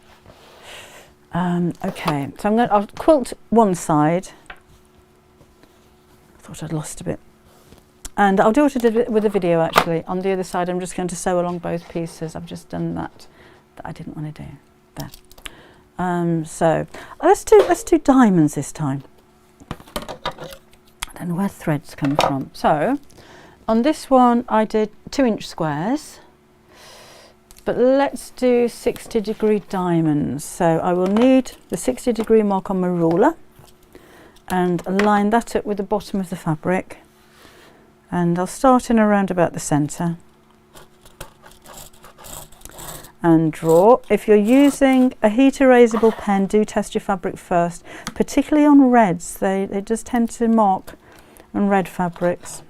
Speaker 1: Okay, so I'll quilt one side. I thought I'd lost a bit. And I'll do what I did with the video actually. On the other side, I'm just going to sew along both pieces. I've just done that I didn't want to do. There. So let's do diamonds this time. I don't know where threads come from. So on this one, I did 2-inch squares. But let's do 60-degree diamonds. So I will need the 60-degree mark on my ruler and line that up with the bottom of the fabric. And I'll start in around about the centre and draw. If you're using a heat erasable pen, do test your fabric first, particularly on reds. They just tend to mark on red fabrics.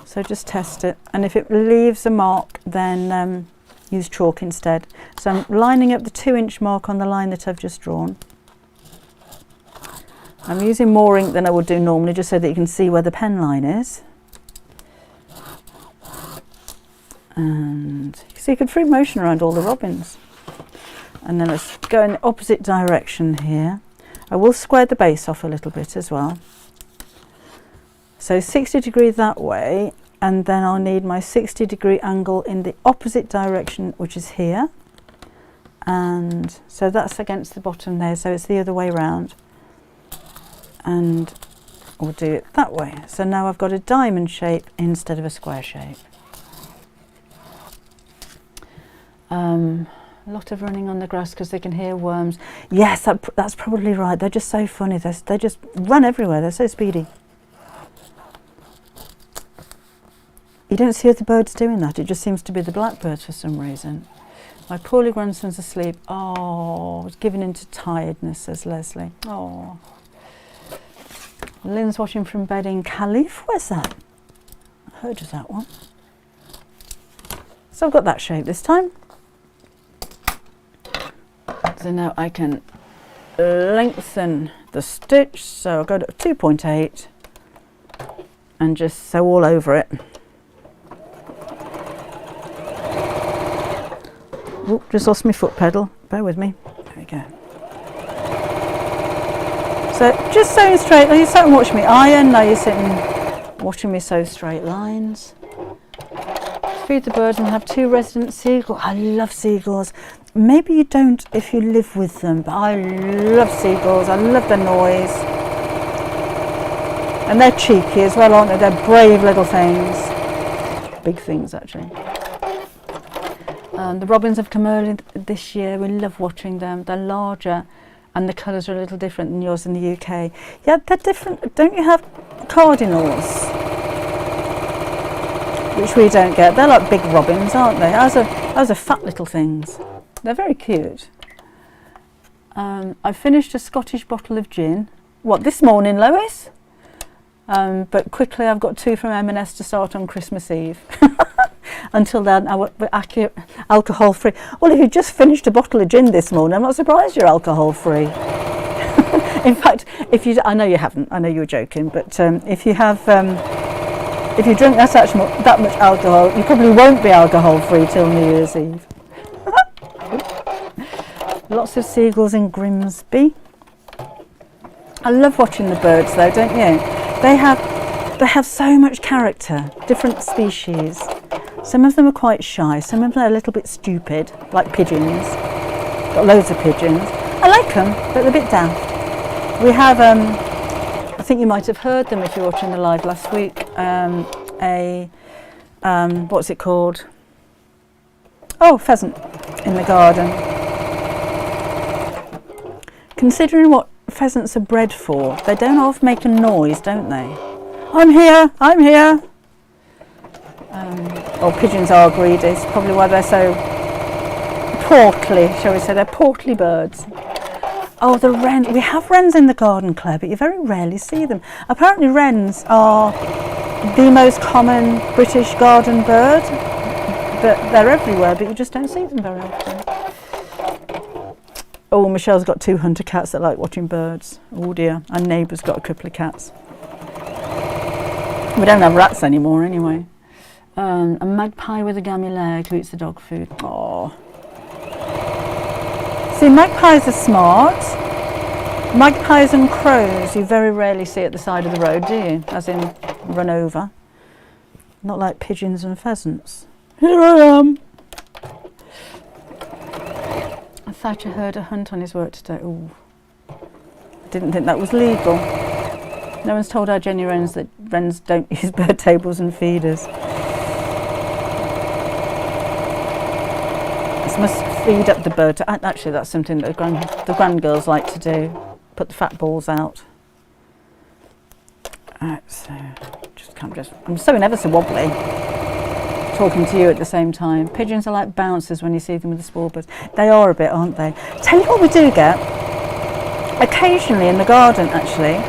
Speaker 1: So just test it. And if it leaves a mark, then use chalk instead. So I'm lining up the 2-inch mark on the line that I've just drawn. I'm using more ink than I would do normally, just so that you can see where the pen line is. And you see good free motion around all the robins. And then let's go in the opposite direction here. I will square the base off a little bit as well. So 60 degree that way, and then I'll need my 60-degree angle in the opposite direction, which is here. And so that's against the bottom there, so it's the other way round. And we'll do it that way. So now I've got a diamond shape instead of a square shape. A lot of running on the grass because they can hear worms. Yes, that's probably right. They're just so funny. They just run everywhere. They're so speedy. You don't see other birds doing that. It just seems to be the blackbirds for some reason. My poorly grandson's asleep. Oh, giving in to tiredness, says Leslie. Oh. Lynn's watching from bed in Calif. Where's that? I heard of that one. So I've got that shape this time. So now I can lengthen the stitch. So I'll go to 2.8 and just sew all over it. Oop, just lost my foot pedal. Bear with me. There we go. So just sewing straight. You sat and watched me iron. Now you're sitting watching me sew straight lines. Feed the birds and have 2 resident seagulls. I love seagulls. Maybe you don't if you live with them, but I love seagulls. I love their noise. And they're cheeky as well, aren't they? They're brave little things. Big things, actually. The robins have come early this year. We love watching them. They're larger and the colours are a little different than yours in the UK. Yeah, they're different. Don't you have cardinals? Which we don't get. They're like big robins, aren't they? Those are fat little things. They're very cute. I finished a Scottish bottle of gin. What, this morning, Lois? But quickly I've got 2 from M&S to start on Christmas Eve. Until then, we're alcohol free. Well, if you just finished a bottle of gin this morning, I'm not surprised you're alcohol free. In fact, I know you haven't. I know you were joking, but if you have, if you drink that much alcohol, you probably won't be alcohol free till New Year's Eve. Lots of seagulls in Grimsby. I love watching the birds, though, don't you? They have so much character. Different species. Some of them are quite shy, some of them are a little bit stupid, like pigeons. Got loads of pigeons. I like them, but they're a bit daft. We have, I think you might have heard them if you were watching the live last week, what's it called? Oh, pheasant in the garden. Considering what pheasants are bred for, they don't often make a noise, don't they? I'm here, I'm here. Pigeons are greedy. It's probably why they're so portly, shall we say. They're portly birds. Oh, the wren. We have wrens in the garden, Claire, but you very rarely see them. Apparently wrens are the most common British garden bird. They're everywhere, but you just don't see them very often. Oh, Michelle's got 2 hunter cats that like watching birds. Oh dear. Our neighbour's got a couple of cats. We don't have rats anymore anyway. A magpie with a gammy leg who eats the dog food. Oh. See, magpies are smart. Magpies and crows you very rarely see at the side of the road, do you? As in run over. Not like pigeons and pheasants. Here I am. Thatcher heard a hunt on his work today. Ooh. Didn't think that was legal. No one's told our Jenny wrens that wrens don't use bird tables and feeders. This must feed up the bird. Actually, that's something that the grandgirls like to do. Put the fat balls out. Right, so I'm so ever so wobbly. Talking to you at the same time. Pigeons are like bouncers when you see them with the small birds. They are a bit, aren't they? Tell you what we do get occasionally in the garden, actually.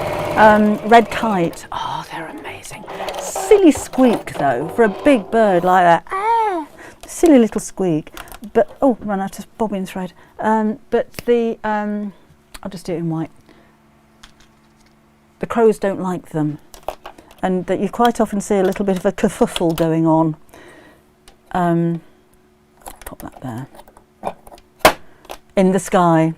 Speaker 1: Red kite. Oh, they're amazing. Silly squeak though for a big bird like that. Ah, silly little squeak. But run out of bobbin thread. But the I'll just do it in white. The crows don't like them, and that you quite often see a little bit of a kerfuffle going on. Pop that there. In the sky.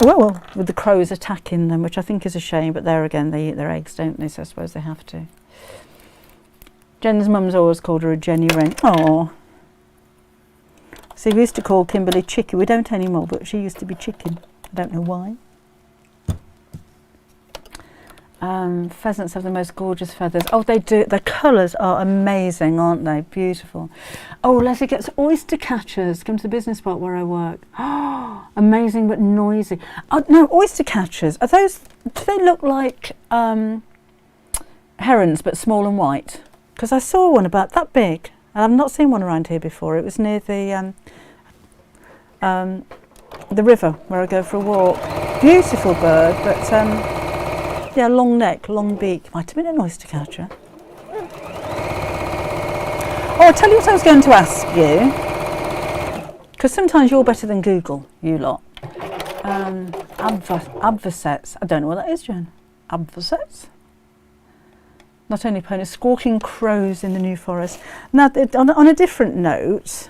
Speaker 1: Well, with the crows attacking them, which I think is a shame, but there again, they eat their eggs, don't they? So I suppose they have to. Jen's mum's always called her a Jenny wren. Oh. See, we used to call Kimberly Chicky. We don't anymore, but she used to be Chicken. I don't know why. Pheasants have the most gorgeous feathers. Oh, they do. The colours are amazing, aren't they? Beautiful. Oh, Leslie gets oyster catchers. Come to the business spot where I work. Oh, amazing but noisy. Oh, no, oyster catchers. Are those? Do they look like herons but small and white? Because I saw one about that big. And I've not seen one around here before. It was near the river where I go for a walk. Beautiful bird, but yeah, long neck, long beak. Might have been an oyster catcher. Oh, I'll tell you what I was going to ask you, because sometimes you're better than Google, you lot. Avocets. I don't know what that is, Jen. Avocets? Not only ponies, squawking crows in the New Forest. Now, on a different note,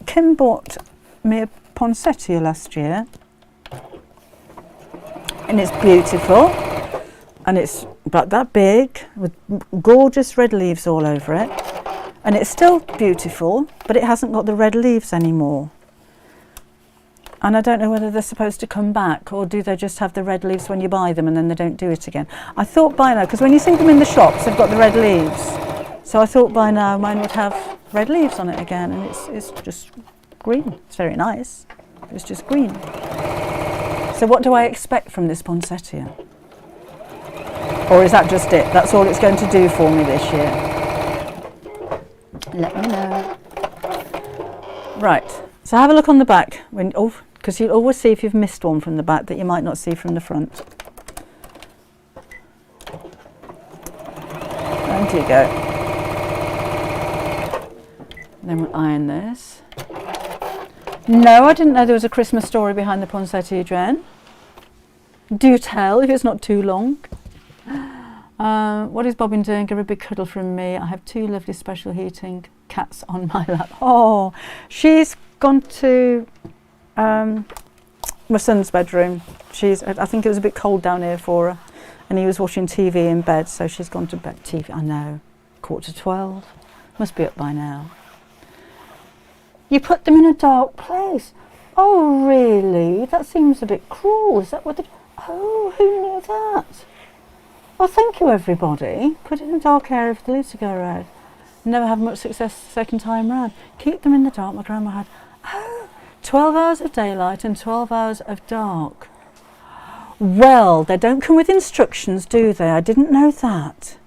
Speaker 1: Kim bought me a poinsettia last year, and it's beautiful, and it's about that big with gorgeous red leaves all over it, and it's still beautiful, but it hasn't got the red leaves anymore. And I don't know whether they're supposed to come back, or do they just have the red leaves when you buy them and then they don't do it again. I thought by now, because when you see them in the shops, they've got the red leaves. So I thought by now mine would have red leaves on it again, and it's just green. It's very nice. It's just green. So what do I expect from this poinsettia? Or is that just it? That's all it's going to do for me this year? Let me know. Right. So have a look on the back, because you'll always see if you've missed one from the back that you might not see from the front. And here you go. Then we'll iron this. No, I didn't know there was a Christmas story behind the poinsettia, Jen. Do tell if it's not too long. What is Bobbin doing? Give her a big cuddle from me. I have 2 lovely special heating cats on my lap. Oh, she's gone to my son's bedroom. I think it was a bit cold down here for her, and he was watching TV in bed, so she's gone to bed. TV, I know, 11:45. Must be up by now. You put them in a dark place. Oh, really? That seems a bit cruel. Is that what they... Oh, who knew that? Well, thank you, everybody. Put it in a dark area for the leaves to go around. Never have much success the second time round. Keep them in the dark. My grandma had 12 hours of daylight and 12 hours of dark. Well, they don't come with instructions, do they? I didn't know that.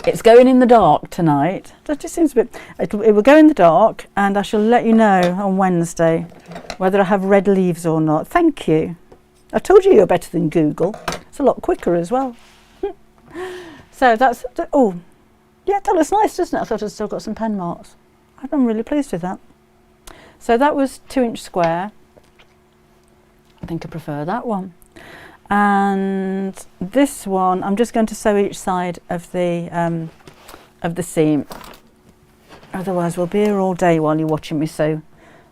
Speaker 1: It's going in the dark tonight. That just seems a bit... It will go in the dark, and I shall let you know on Wednesday whether I have red leaves or not. Thank you. I told you you're better than Google. It's a lot quicker as well. So that's... Oh, yeah, that looks nice, doesn't it? I thought I'd still got some pen marks. I'm really pleased with that. So that was 2-inch square. I think I prefer that one. And this one, I'm just going to sew each side of the seam. Otherwise, we'll be here all day while you're watching me sew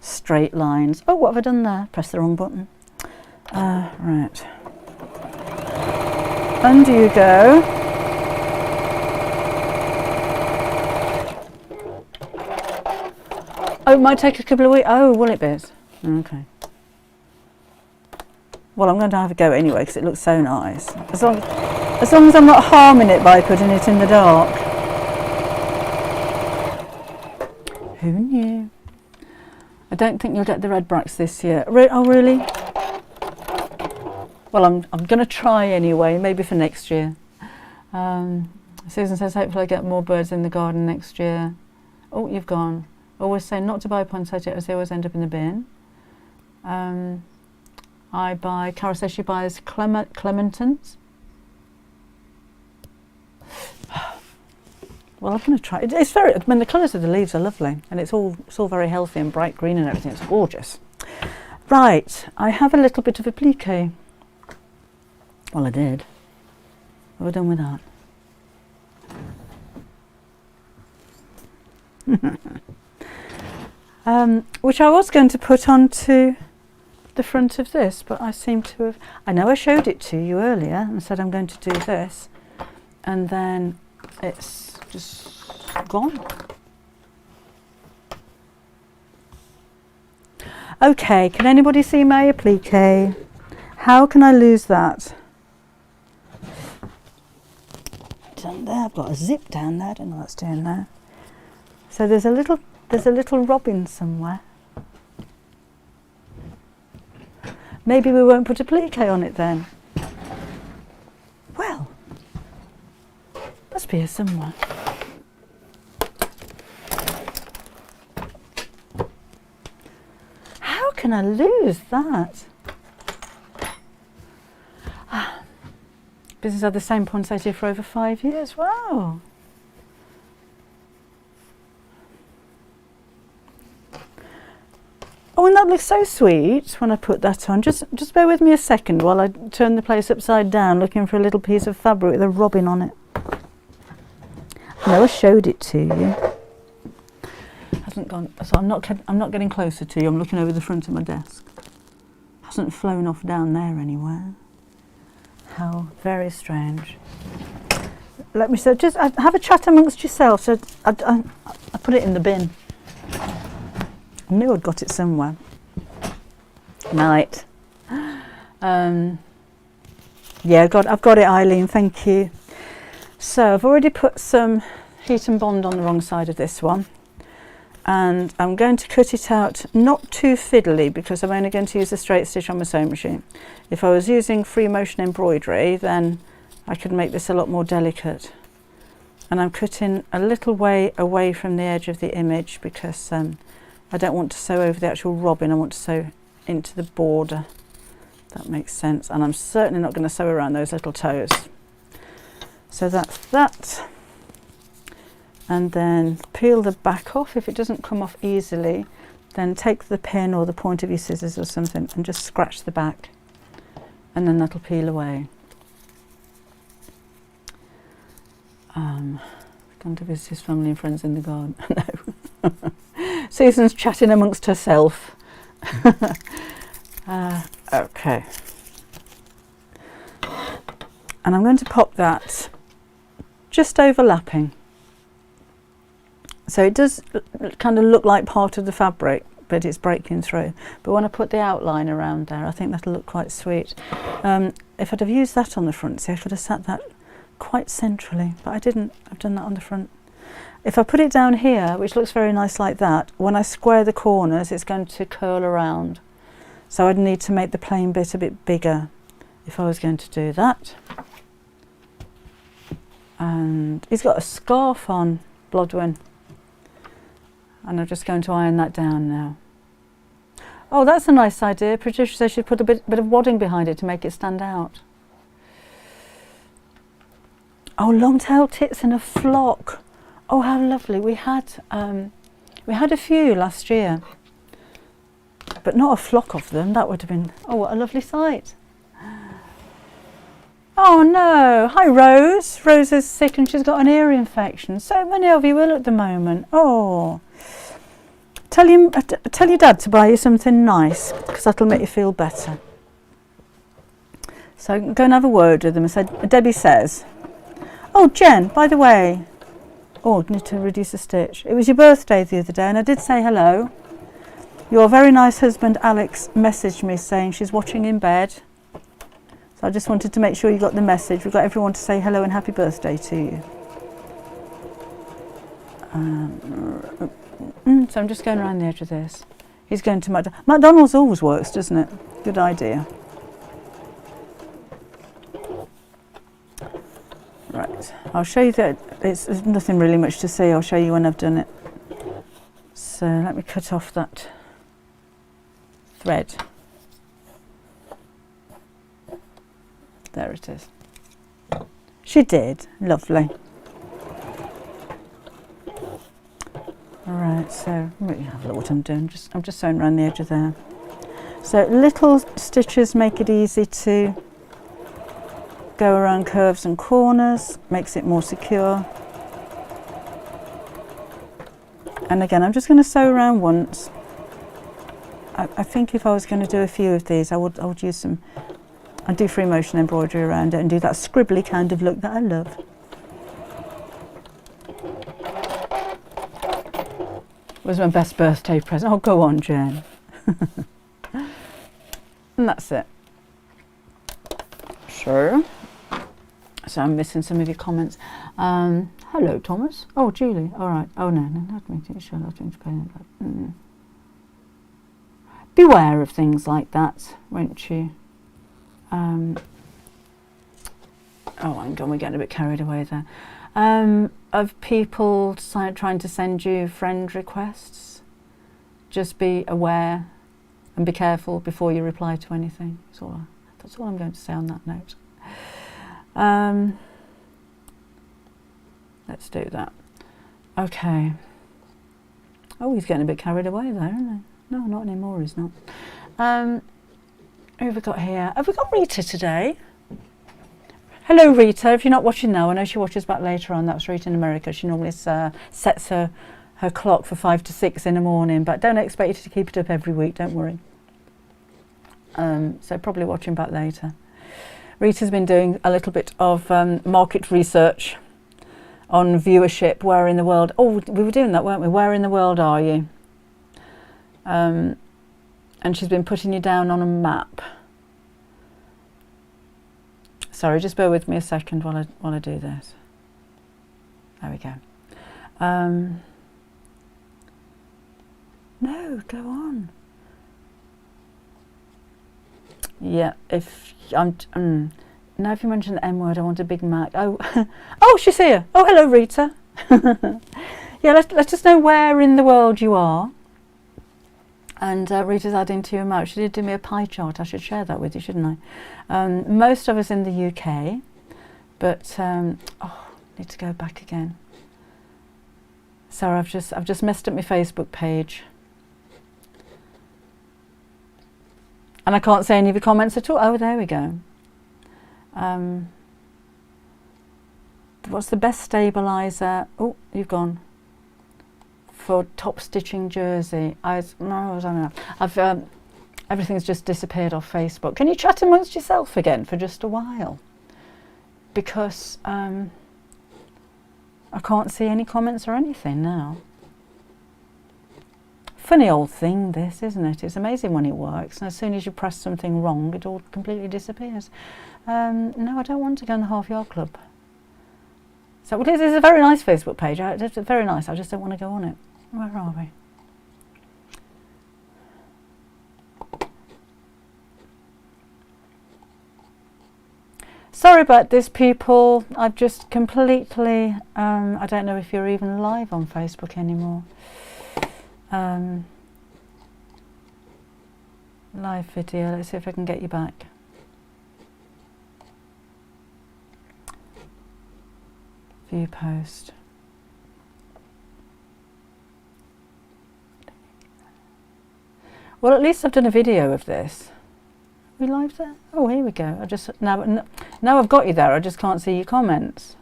Speaker 1: straight lines. Oh, what have I done there? Press the wrong button. Right. Under you go. Oh, it might take a couple of weeks. Oh, will it be? Okay. Well, I'm going to have a go anyway because it looks so nice. As long as I'm not harming it by putting it in the dark. Who knew? I don't think you'll get the red bracts this year. Oh, really? Well, I'm going to try anyway, maybe for next year. Susan says, hopefully I get more birds in the garden next year. Oh, you've gone. Always say not to buy poinsettia as they always end up in the bin. Cara says she buys clementines. Well, I'm going to try. It's very. I mean, the colours of the leaves are lovely, and it's all very healthy and bright green and everything. It's gorgeous. Right, I have a little bit of applique. Well, I did. What have I done with that? Which I was going to put onto the front of this, but I seem to have... I know I showed it to you earlier and said I'm going to do this, and then it's just gone. Okay, can anybody see my applique? How can I lose that? Down there, I've got a zip down there. I don't know what's doing there. So there's a little robin somewhere. Maybe we won't put applique on it then. Well, must be here somewhere. How can I lose that? Business had the same poinsettia for over 5 years. Wow. Oh, and that looks so sweet when I put that on. Just bear with me a second while I turn the place upside down looking for a little piece of fabric with a robin on it. I know I showed it to you. Hasn't gone, so I'm not getting closer to you. I'm looking over the front of my desk. Hasn't flown off down there anywhere. How very strange. Let me just have a chat amongst yourselves. So I put it in the bin. I knew I'd got it somewhere. Night. Yeah, I've got it, Eileen, thank you. So I've already put some heat and bond on the wrong side of this one, and I'm going to cut it out not too fiddly because I'm only going to use a straight stitch on my sewing machine. If I was using free motion embroidery, then I could make this a lot more delicate. And I'm cutting a little way away from the edge of the image because I don't want to sew over the actual robin. I want to sew into the border. That makes sense. And I'm certainly not going to sew around those little toes. So that's that. And then peel the back off. If it doesn't come off easily, then take the pin or the point of your scissors or something and just scratch the back. And then that'll peel away. Gone to visit his family and friends in the garden. No. Susan's chatting amongst herself. Okay. And I'm going to pop that just overlapping. So it does kind of look like part of the fabric, but it's breaking through. But when I put the outline around there, I think that'll look quite sweet. If I'd have used that on the front, see, I could have sat that quite centrally, but I didn't. I've done that on the front. If I put it down here, which looks very nice like that, when I square the corners, it's going to curl around. So I'd need to make the plain bit a bit bigger if I was going to do that. And he's got a scarf on, Blodwyn. And I'm just going to iron that down now. Oh, that's a nice idea. Patricia says she'd put a bit of wadding behind it to make it stand out. Oh, long-tailed tits in a flock. Oh, how lovely. We had a few last year, but not a flock of them. That would have been, oh, what a lovely sight. Oh no, hi Rose. Rose is sick and she's got an ear infection. So many of you will at the moment. Oh, tell your dad to buy you something nice, because that'll make you feel better. So go and have a word with them. Debbie says, oh Jen, by the way, oh, need to reduce a stitch. It was your birthday the other day and I did say hello. Your very nice husband Alex messaged me saying she's watching in bed. So I just wanted to make sure you got the message. We've got everyone to say hello and happy birthday to you. So I'm just going around the edge of this. He's going to McDonald's always works, doesn't it? Good idea. Right, I'll show you that there's nothing really much to see. I'll show you when I've done it. So let me cut off that thread. There it is. She did. Lovely. All right, so let me have a look what I'm doing. I'm just sewing around the edge of there. So little stitches make it easy to go around curves and corners, makes it more secure. And again, I'm just going to sew around once. I think if I was going to do a few of these, I would use some. I'd do free motion embroidery around it and do that scribbly kind of look that I love. It was my best birthday present. Oh, go on, Jen. And that's it. So I'm missing some of your comments. Hello, Thomas. Oh, Julie. All right. Oh, no, not me. Sure, that's to pay that. Beware of things like that, won't you? Oh, hang on, we're getting a bit carried away there. Of people trying to send you friend requests, just be aware and be careful before you reply to anything. That's all I'm going to say on that note. Let's do that. Okay. Oh, he's getting a bit carried away there, isn't he? No, not anymore, he's not. Who have we got here? Have we got Rita today? Hello, Rita. If you're not watching now, I know she watches back later on. That's Rita in America. She normally sets her clock for 5 to 6 in the morning, but don't expect you to keep it up every week, don't worry. So probably watching back later. Rita's been doing a little bit of market research on viewership. Where in the world? Oh, we were doing that, weren't we? Where in the world are you? And she's been putting you down on a map. Sorry, just bear with me a second while I do this. There we go. No, go on. Yeah, if I'm now if you mention the M word, I want a Big Mac. Oh, oh, she's here. Oh, hello, Rita. Yeah, let us know where in the world you are. And Rita's adding to your map. She did do me a pie chart. I should share that with you, shouldn't I? Most of us in the UK, but oh, need to go back again. Sorry, I've just messed up my Facebook page, and I can't see any of your comments at all. Oh, there we go. What's the best stabiliser? Oh, you've gone. For top stitching jersey, I don't know. Everything's just disappeared off Facebook. Can you chat amongst yourself again for just a while? Because I can't see any comments or anything now. Funny old thing, this, isn't it? It's amazing when it works, and as soon as you press something wrong, it all completely disappears. No, I don't want to go in the Half Yard Club. So it is a very nice Facebook page. It's very nice. I just don't want to go on it. Where are we? Sorry about this, people. I've just completely, I don't know if you're even live on Facebook anymore. Live video, let's see if I can get you back. View post. Well, at least I've done a video of this. Are we live there? Oh, here we go. I just now I've got you there. I just can't see your comments.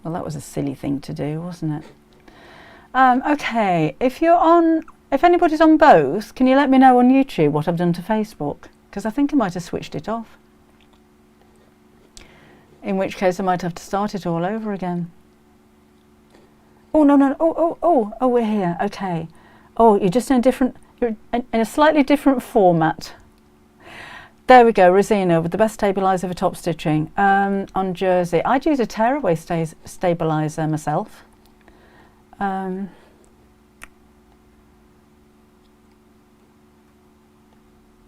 Speaker 1: Well, that was a silly thing to do, wasn't it? Okay, if anybody's on both, can you let me know on YouTube what I've done to Facebook? Because I think I might have switched it off. In which case I might have to start it all over again. Oh, no. Oh, we're here. Okay. Oh, you're just in a slightly different format. There we go, Rosina with the best stabiliser for top stitching on jersey. I'd use a tearaway stabiliser myself.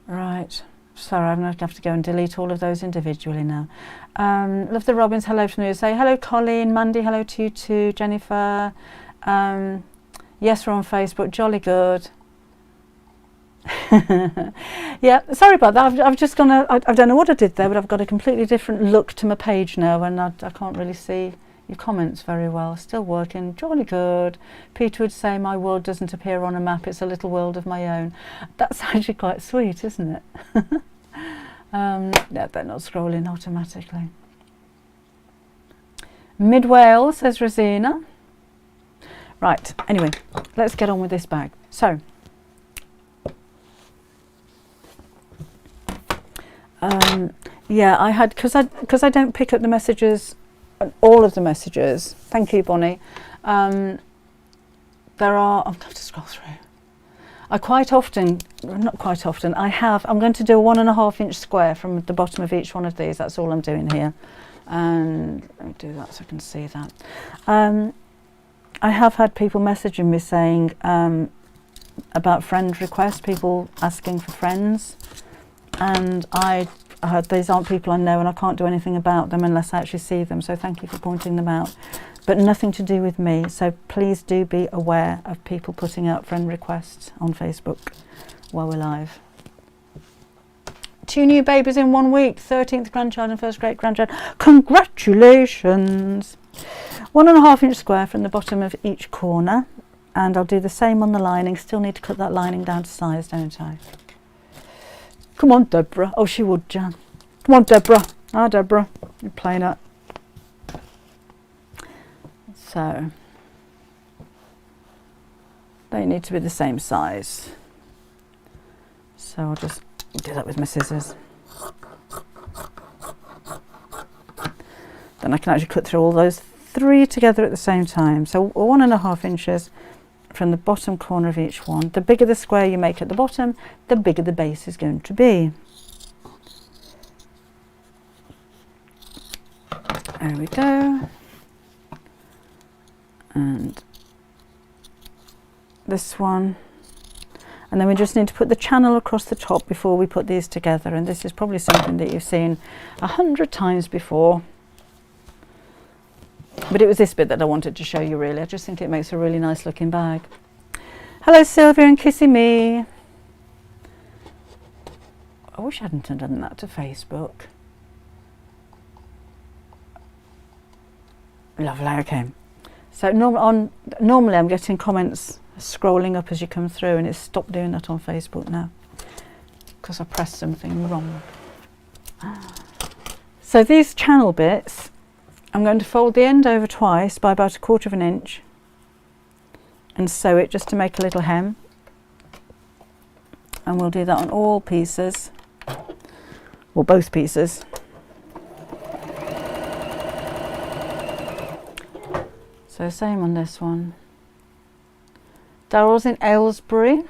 Speaker 1: Right, sorry, I'm going to have to go and delete all of those individually now. Love the Robins, hello from the USA. Hello Colleen, Mandy, hello to you too. Jennifer, yes, we're on Facebook, jolly good. Yeah, sorry about that. I've just gone. I don't know what I did there, but I've got a completely different look to my page now, and I can't really see your comments very well. Still working, jolly good. Peter would say, "My world doesn't appear on a map; it's a little world of my own." That's actually quite sweet, isn't it? Yeah, they're not scrolling automatically. Mid Wales, says Rosina. Right. Anyway, let's get on with this bag. So. Yeah, I had because I don't pick up the messages, all of the messages. Thank you, Bonnie. There are. I'm going to scroll through. Not quite often. I'm going to do a 1.5 inch square from the bottom of each one of these. That's all I'm doing here. And let me do that so I can see that. I have had people messaging me saying about friend requests. People asking for friends. And these aren't people I know, and I can't do anything about them unless I actually see them, so thank you for pointing them out. But nothing to do with me, so please do be aware of people putting out friend requests on Facebook while we're live. 2 new babies in 1 week, 13th grandchild and first great grandchild. Congratulations! 1.5 inch square from the bottom of each corner, and I'll do the same on the lining. Still need to cut that lining down to size, don't I? Come on, Deborah. Oh, she would, Jan. Come on, Deborah. Ah, Deborah. You're playing it. So, they need to be the same size. So I'll just do that with my scissors. Then I can actually cut through all those 3 together at the same time. So 1.5 inches from the bottom corner of each one. The bigger the square you make at the bottom, the bigger the base is going to be. There we go. And this one. And then we just need to put the channel across the top before we put these together. And this is probably something that you've seen 100 times before. But it was this bit that I wanted to show you, really. I just think it makes a really nice looking bag. Hello Sylvia and Kissy Me. I wish I hadn't done that to Facebook. Lovely, okay. So normally I'm getting comments scrolling up as you come through, and it's stopped doing that on Facebook now because I pressed something wrong. So these channel bits, I'm going to fold the end over twice by about 1/4 inch and sew it just to make a little hem, and we'll do that on all pieces, or both pieces. So same on this one. Daryl's in Aylesbury.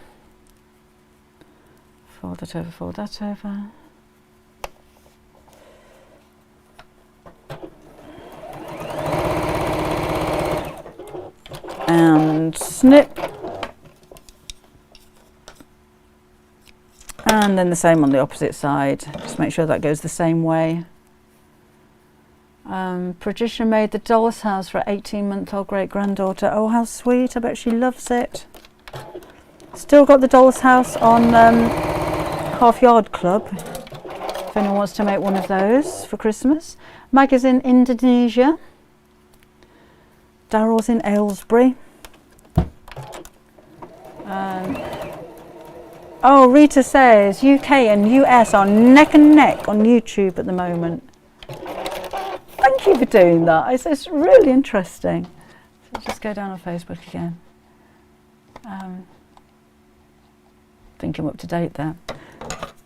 Speaker 1: Fold that over, fold that over. And snip And then the same on the opposite side. Just make sure that goes the same way. Patricia made the doll's house for her 18-month-old great-granddaughter. Oh, how sweet. I bet she loves it. Still got the doll's house on Half Yard Club, if anyone wants to make one of those for Christmas. Maggie's in Indonesia. Daryl's in Aylesbury. Oh, Rita says UK and US are neck and neck on YouTube at the moment. Thank you for doing that. It's really interesting. So just go down on Facebook again. Think I'm up to date there.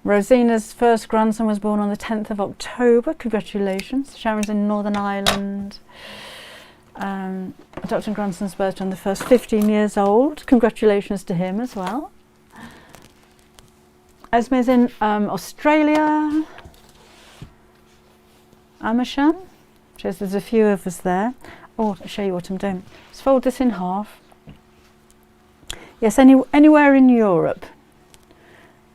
Speaker 1: Rosina's first grandson was born on the 10th of October. Congratulations. Sharon's in Northern Ireland. Adopting grandson's birthday on the 1st, 15 years old. Congratulations to him as well. Esme's in Australia. Amersham. Shows there's a few of us there. Oh, I'll show you what I'm doing. Let's fold this in half. Yes, anywhere in Europe.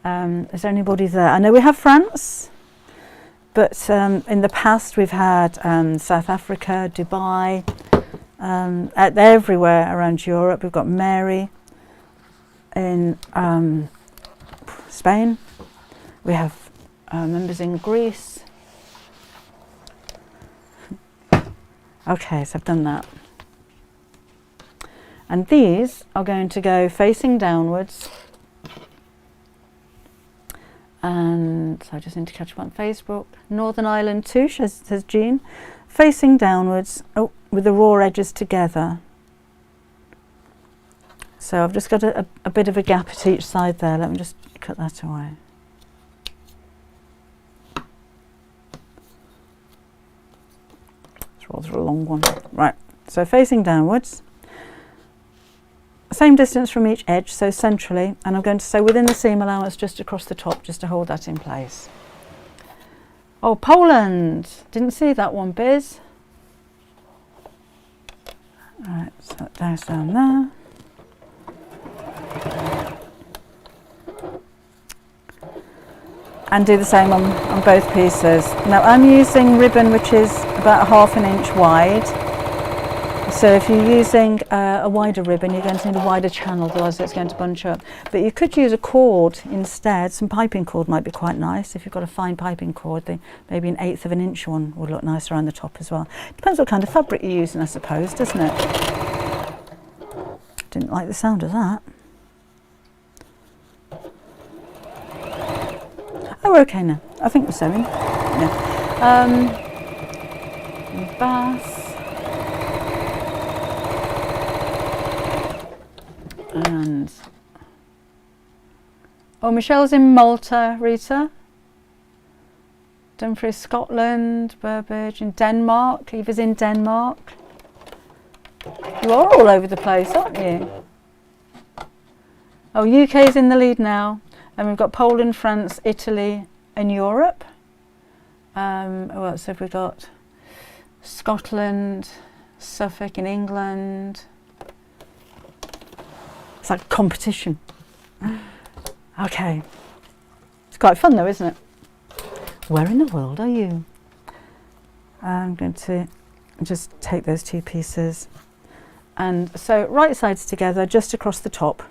Speaker 1: Is there anybody there? I know we have France, but in the past we've had South Africa, Dubai, everywhere around Europe. We've got Mary in Spain. We have members in Greece. Okay, so I've done that. And these are going to go facing downwards. And so I just need to catch up on Facebook. Northern Ireland too, says Jean. Facing downwards, oh, with the raw edges together. So I've just got a bit of a gap at each side there. Let me just cut that away. It's rather a long one. Right, so facing downwards. Same distance from each edge, so centrally, and I'm going to sew within the seam allowance just across the top, just to hold that in place. Oh, Poland! Didn't see that one, Biz. Alright, so that goes down there. And do the same on both pieces. Now I'm using ribbon which is about 1/2 inch wide. So if you're using a wider ribbon, you're going to need a wider channel, otherwise it's going to bunch up. But you could use a cord instead. Some piping cord might be quite nice. If you've got a fine piping cord, maybe an 1/8 of an inch one would look nicer around the top as well. Depends what kind of fabric you're using, I suppose, doesn't it? Didn't like the sound of that. Oh, we're okay now. I think we're sewing. Yeah. Bath. And oh, Michelle's in Malta, Rita. Dumfries, Scotland. Burbage in Denmark. Eva's in Denmark. You are all over the place, aren't you? Oh, UK's in the lead now. And we've got Poland, France, Italy and Europe. What else have we got? Scotland, Suffolk in England. It's like competition. Okay. It's quite fun though, isn't it? Where in the world are you? I'm going to just take those two pieces and sew right sides together just across the top.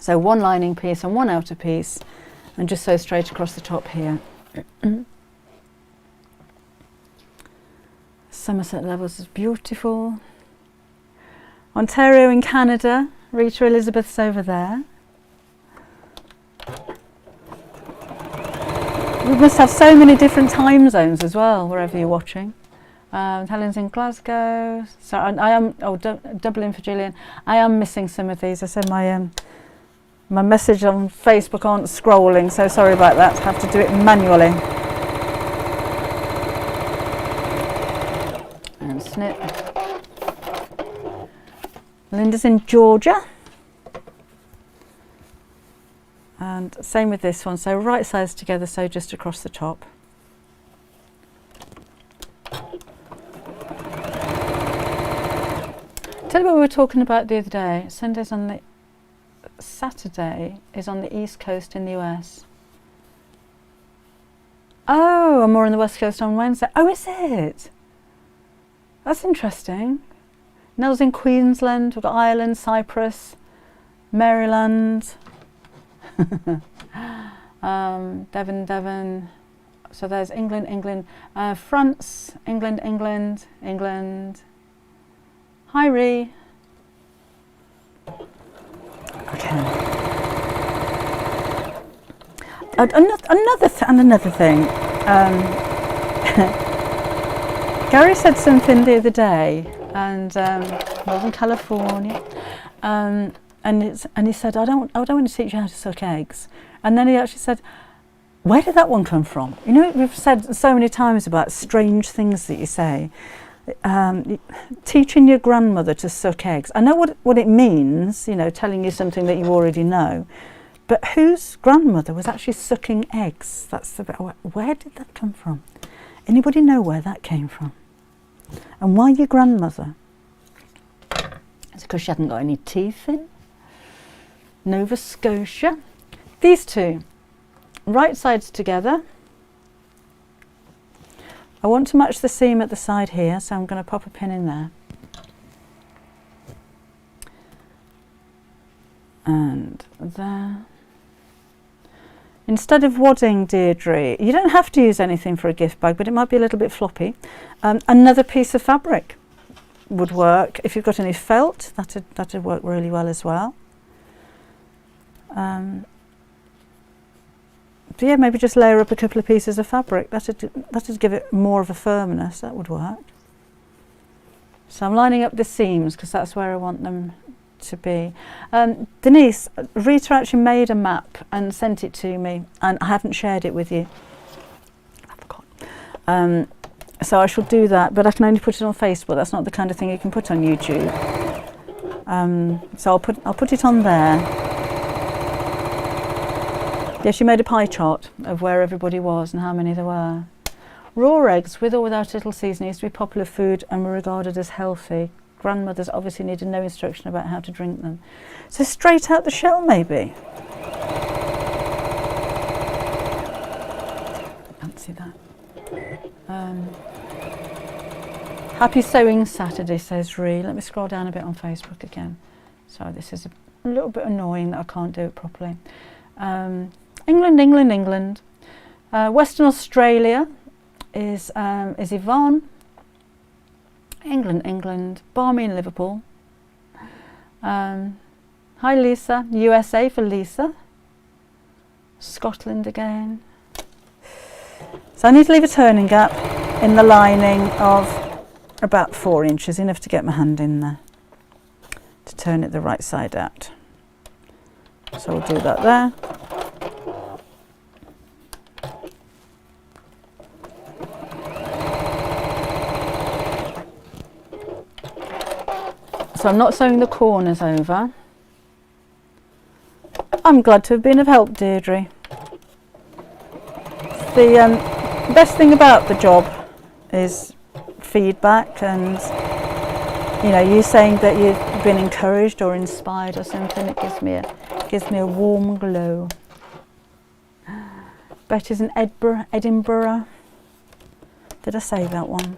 Speaker 1: So one lining piece and one outer piece, and just sew straight across the top here. Somerset Levels is beautiful. Ontario in Canada. Rita Elizabeth's over there. We must have so many different time zones as well, wherever you're watching. Helen's in Glasgow. So I am, Dublin for Gillian. I am missing some of these. I said my message on Facebook aren't scrolling, so sorry about that. I have to do it manually. And snip. Linda's in Georgia. And same with this one, so right sides together, so just across the top. Tell you what we were talking about the other day. Sundays on the Saturday is on the East Coast in the US. Oh, I'm more on the West Coast on Wednesday. Oh, is it? That's interesting. Nell's in Queensland. We've got Ireland, Cyprus, Maryland, Devon. So there's England, France, England. Hi, Ree. Okay. Another thing. Gary said something the other day, and Northern California, and he said, I don't want to teach you how to suck eggs. And then he actually said, where did that one come from? You know, we've said so many times about strange things that you say. Teaching your grandmother to suck eggs. I know what it means, you know, telling you something that you already know. But whose grandmother was actually sucking eggs? That's the bit. Where did that come from? Anybody know where that came from? And why your grandmother? It's because she hadn't got any teeth in. Nova Scotia. These two, right sides together. I want to match the seam at the side here, so I'm going to pop a pin in there. And there. Instead of wadding, Deirdre, you don't have to use anything for a gift bag, but it might be a little bit floppy. Another piece of fabric would work. If you've got any felt, that'd work really well as well. So yeah, maybe just layer up a couple of pieces of fabric. That'd give it more of a firmness. That would work. So I'm lining up the seams because that's where I want them to be. Denise, Rita actually made a map and sent it to me, and I haven't shared it with you. I forgot. So I shall do that, but I can only put it on Facebook. That's not the kind of thing you can put on YouTube. So I'll put it on there. Yeah, she made a pie chart of where everybody was and how many there were. Raw eggs, with or without little seasoning, used to be popular food and were regarded as healthy. Grandmothers obviously needed no instruction about how to drink them. So straight out the shell, maybe. Fancy that. Happy Sewing Saturday, says Ree. Let me scroll down a bit on Facebook again. Sorry, this is a little bit annoying that I can't do it properly. England. Western Australia is Yvonne. England. Barmy in Liverpool. Hi Lisa. USA for Lisa. Scotland again. So I need to leave a turning gap in the lining of about 4 inches, enough to get my hand in there to turn it the right side out. So we'll do that there. So I'm not sewing the corners over. I'm glad to have been of help, Deirdre. The best thing about the job is feedback, and you know, you saying that you've been encouraged or inspired or something. It gives me a warm glow. Betty's in Edinburgh. Did I say that one?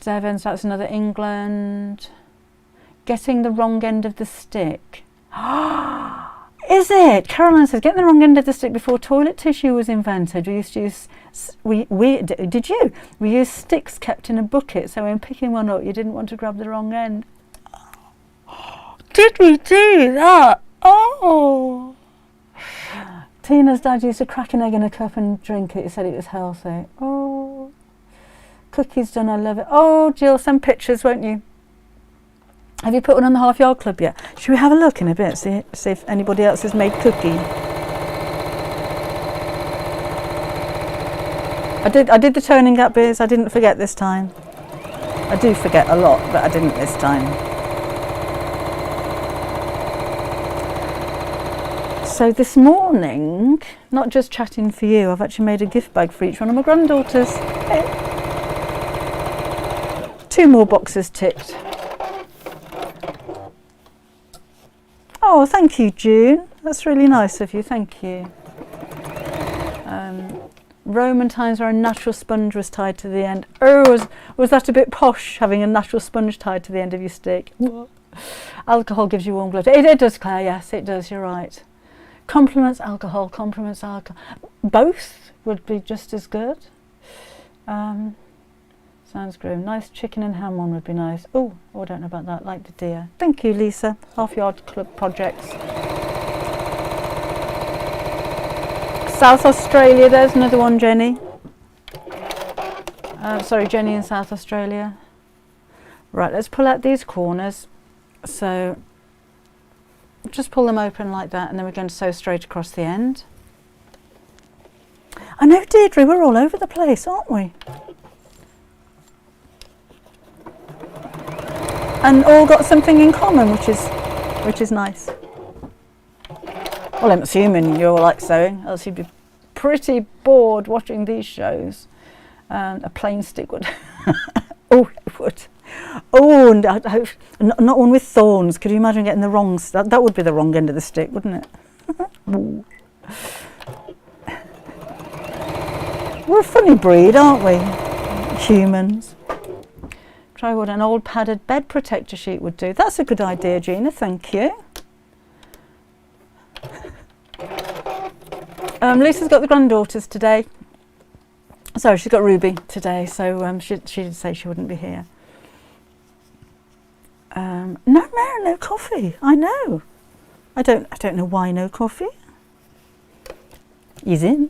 Speaker 1: Devon's, that's another England. Getting the wrong end of the stick. Is it? Caroline says, getting the wrong end of the stick before toilet tissue was invented. We used to use, did you? We used sticks kept in a bucket, so when picking one up, you didn't want to grab the wrong end. Did we do that? Oh. Tina's dad used to crack an egg in a cup and drink it. He said it was healthy. Oh. Cookies done, I love it. Oh, Jill, send pictures, won't you? Have you put one on the Half Yard Club yet? Should we have a look in a bit, see if anybody else has made cookie? I did the turning gap bits. I didn't forget this time. I do forget a lot, but I didn't this time. So this morning, not just chatting for you, I've actually made a gift bag for each one of my granddaughters. Hey. 2 more boxes ticked. Oh, thank you, June. That's really nice of you. Thank you. Roman times where a natural sponge was tied to the end. Oh, was that a bit posh, having a natural sponge tied to the end of your stick? Alcohol gives you warm blood. It does, Claire, yes, it does, you're right. Compliments alcohol, compliments alcohol. Both would be just as good. Sounds grim. Nice chicken and ham one would be nice. Oh, I don't know about that, like the deer. Thank you, Lisa. Half Yard Club projects. South Australia, there's another one, Jenny. Sorry, Jenny in South Australia. Right, let's pull out these corners. So just pull them open like that, and then we're going to sew straight across the end. I know, Deirdre, we're all over the place, aren't we? And all got something in common, which is nice. Well, I'm assuming you all like sewing, else you'd be pretty bored watching these shows. A plain stick would. Oh, it would. Oh, and I hope not one with thorns. Could you imagine getting the wrong? That would be the wrong end of the stick, wouldn't it? We're a funny breed, aren't we? Humans. Try what an old padded bed protector sheet would do. That's a good idea, Gina. Thank you. Lisa's got the granddaughters today. Sorry, she's got Ruby today, so she did say she wouldn't be here. No coffee. I know. I don't know why no coffee. He's in.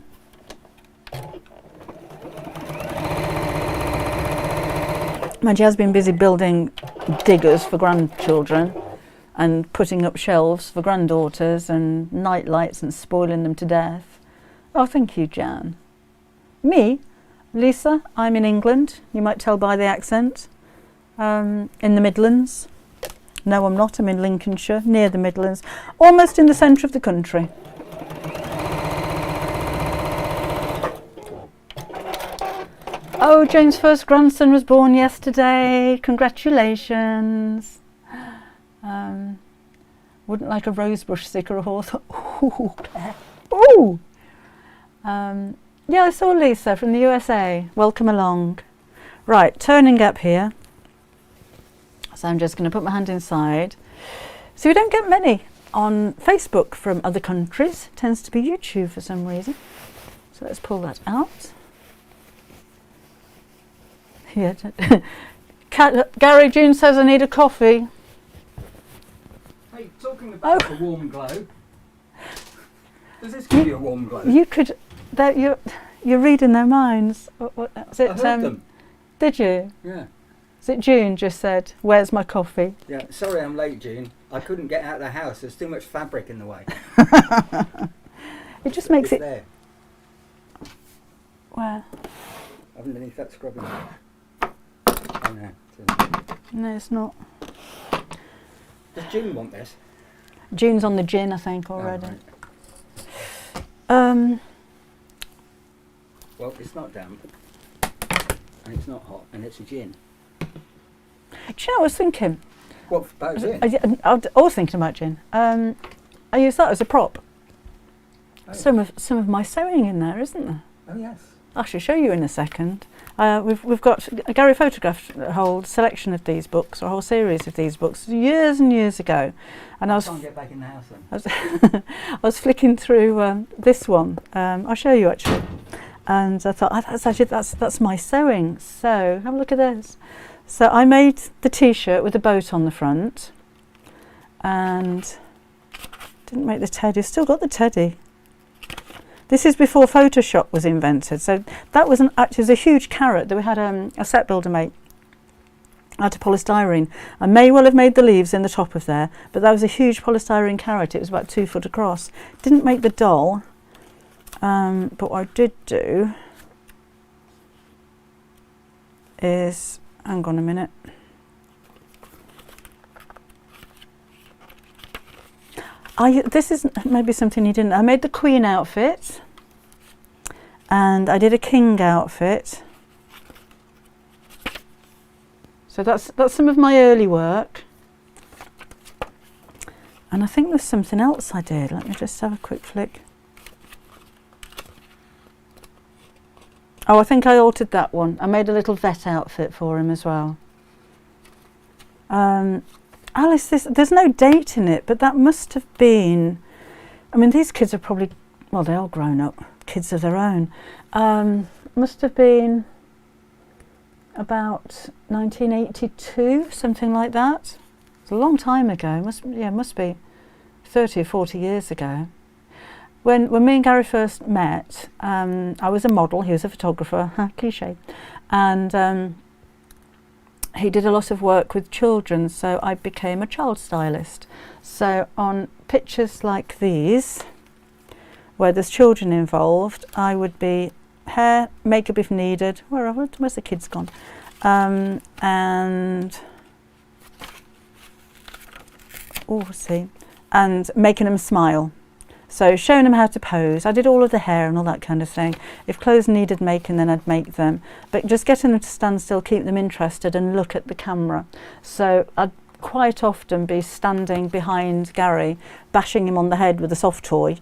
Speaker 1: Maggie has been busy building diggers for grandchildren and putting up shelves for granddaughters and night lights and spoiling them to death. Oh, thank you, Jan. Me, Lisa, I'm in England. You might tell by the accent. In the Midlands. No, I'm not. I'm in Lincolnshire, near the Midlands, almost in the centre of the country. Oh, Jane's first grandson was born yesterday. Congratulations. Wouldn't like a rosebush sticker or horse. Ooh, Claire. Ooh. Yeah, I saw Lisa from the USA. Welcome along. Right, turning up here. So I'm just going to put my hand inside. So we don't get many on Facebook from other countries. It tends to be YouTube for some reason. So let's pull that out. Yeah. Gary June says I need a coffee.
Speaker 2: Hey, talking about a warm glow. Does this give you a warm glow?
Speaker 1: You could. You're reading their minds. What,
Speaker 2: I heard them.
Speaker 1: Did you?
Speaker 2: Yeah.
Speaker 1: Is it June just said, "Where's my coffee?"
Speaker 2: Yeah. Sorry, I'm late, June. I couldn't get out of the house. There's too much fabric in the way.
Speaker 1: It just makes
Speaker 2: it's
Speaker 1: it.
Speaker 2: There.
Speaker 1: Where?
Speaker 2: Underneath that scrubbing. Oh no.
Speaker 1: No, it's not.
Speaker 2: Does June want this?
Speaker 1: June's on the gin, I think, already.
Speaker 2: Oh, right. Well, it's not damp, and it's not hot, and it's a gin.
Speaker 1: Do you know what I was thinking?
Speaker 2: What about gin?
Speaker 1: I was thinking about gin. I use that as a prop.
Speaker 2: Oh.
Speaker 1: Some of my sewing in there, isn't there?
Speaker 2: Oh yes.
Speaker 1: I shall show you in a second. We've got Gary photographed a whole selection of these books, or a whole series of these books, years and years ago. And I
Speaker 2: can't get back in the house then.
Speaker 1: I was flicking through this one. I'll show you actually. And I thought, that's my sewing. So have a look at this. So I made the T-shirt with a boat on the front, and didn't make the teddy. Still got the teddy. This is before Photoshop was invented. So that was actually a huge carrot that we had a set builder make out of polystyrene. I may well have made the leaves in the top of there, but that was a huge polystyrene carrot. It was about 2 foot across. Didn't make the doll, but what I did do is, hang on a minute. This is maybe something you didn't. I made the Queen outfit, and I did a King outfit. So that's some of my early work. And I think there's something else I did. Let me just have a quick flick. Oh, I think I altered that one. I made a little vet outfit for him as well. Alice, there's no date in it, but that must have been, I mean, these kids are probably, well, they're all grown up, kids of their own. Must have been about 1982, something like that. It's a long time ago. Must be 30 or 40 years ago. When me and Gary first met, I was a model, he was a photographer, cliche, and he did a lot of work with children, so I became a child stylist. So on pictures like these, where there's children involved, I would be hair, makeup if needed. Where's the kids gone? And making them smile. So showing them how to pose. I did all of the hair and all that kind of thing. If clothes needed making, then I'd make them. But just getting them to stand still, keep them interested and look at the camera. So I'd quite often be standing behind Gary, bashing him on the head with a soft toy,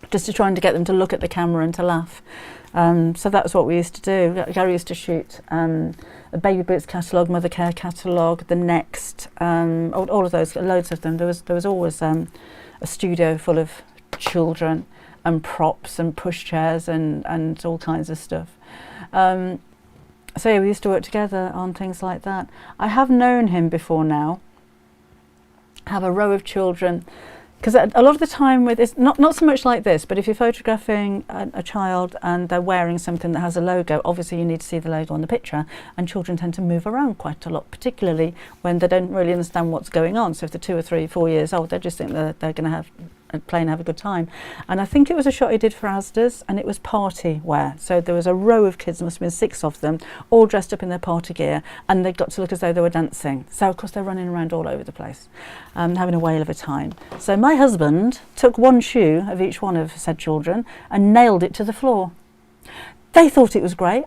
Speaker 1: just to trying to get them to look at the camera and to laugh. So that's what we used to do. Gary used to shoot a Baby Boots catalogue, Mother Care catalogue, The Next, all of those, loads of them. There was always a studio full of children and props and pushchairs and all kinds of stuff. So yeah, we used to work together on things like that. I have known him before now, have a row of children, because a lot of the time with it's not so much like this, but if you're photographing a child and they're wearing something that has a logo, obviously you need to see the logo on the picture, and children tend to move around quite a lot, particularly when they don't really understand what's going on. So if they're 2 or 3, 4 years old, they just think they're going to have play and have a good time. And I think it was a shot he did for Asda's, and it was party wear. So there was a row of kids, there must have been 6 of them, all dressed up in their party gear, and they got to look as though they were dancing. So of course they're running around all over the place, having a whale of a time. So my husband took one shoe of each one of said children and nailed it to the floor. They thought it was great.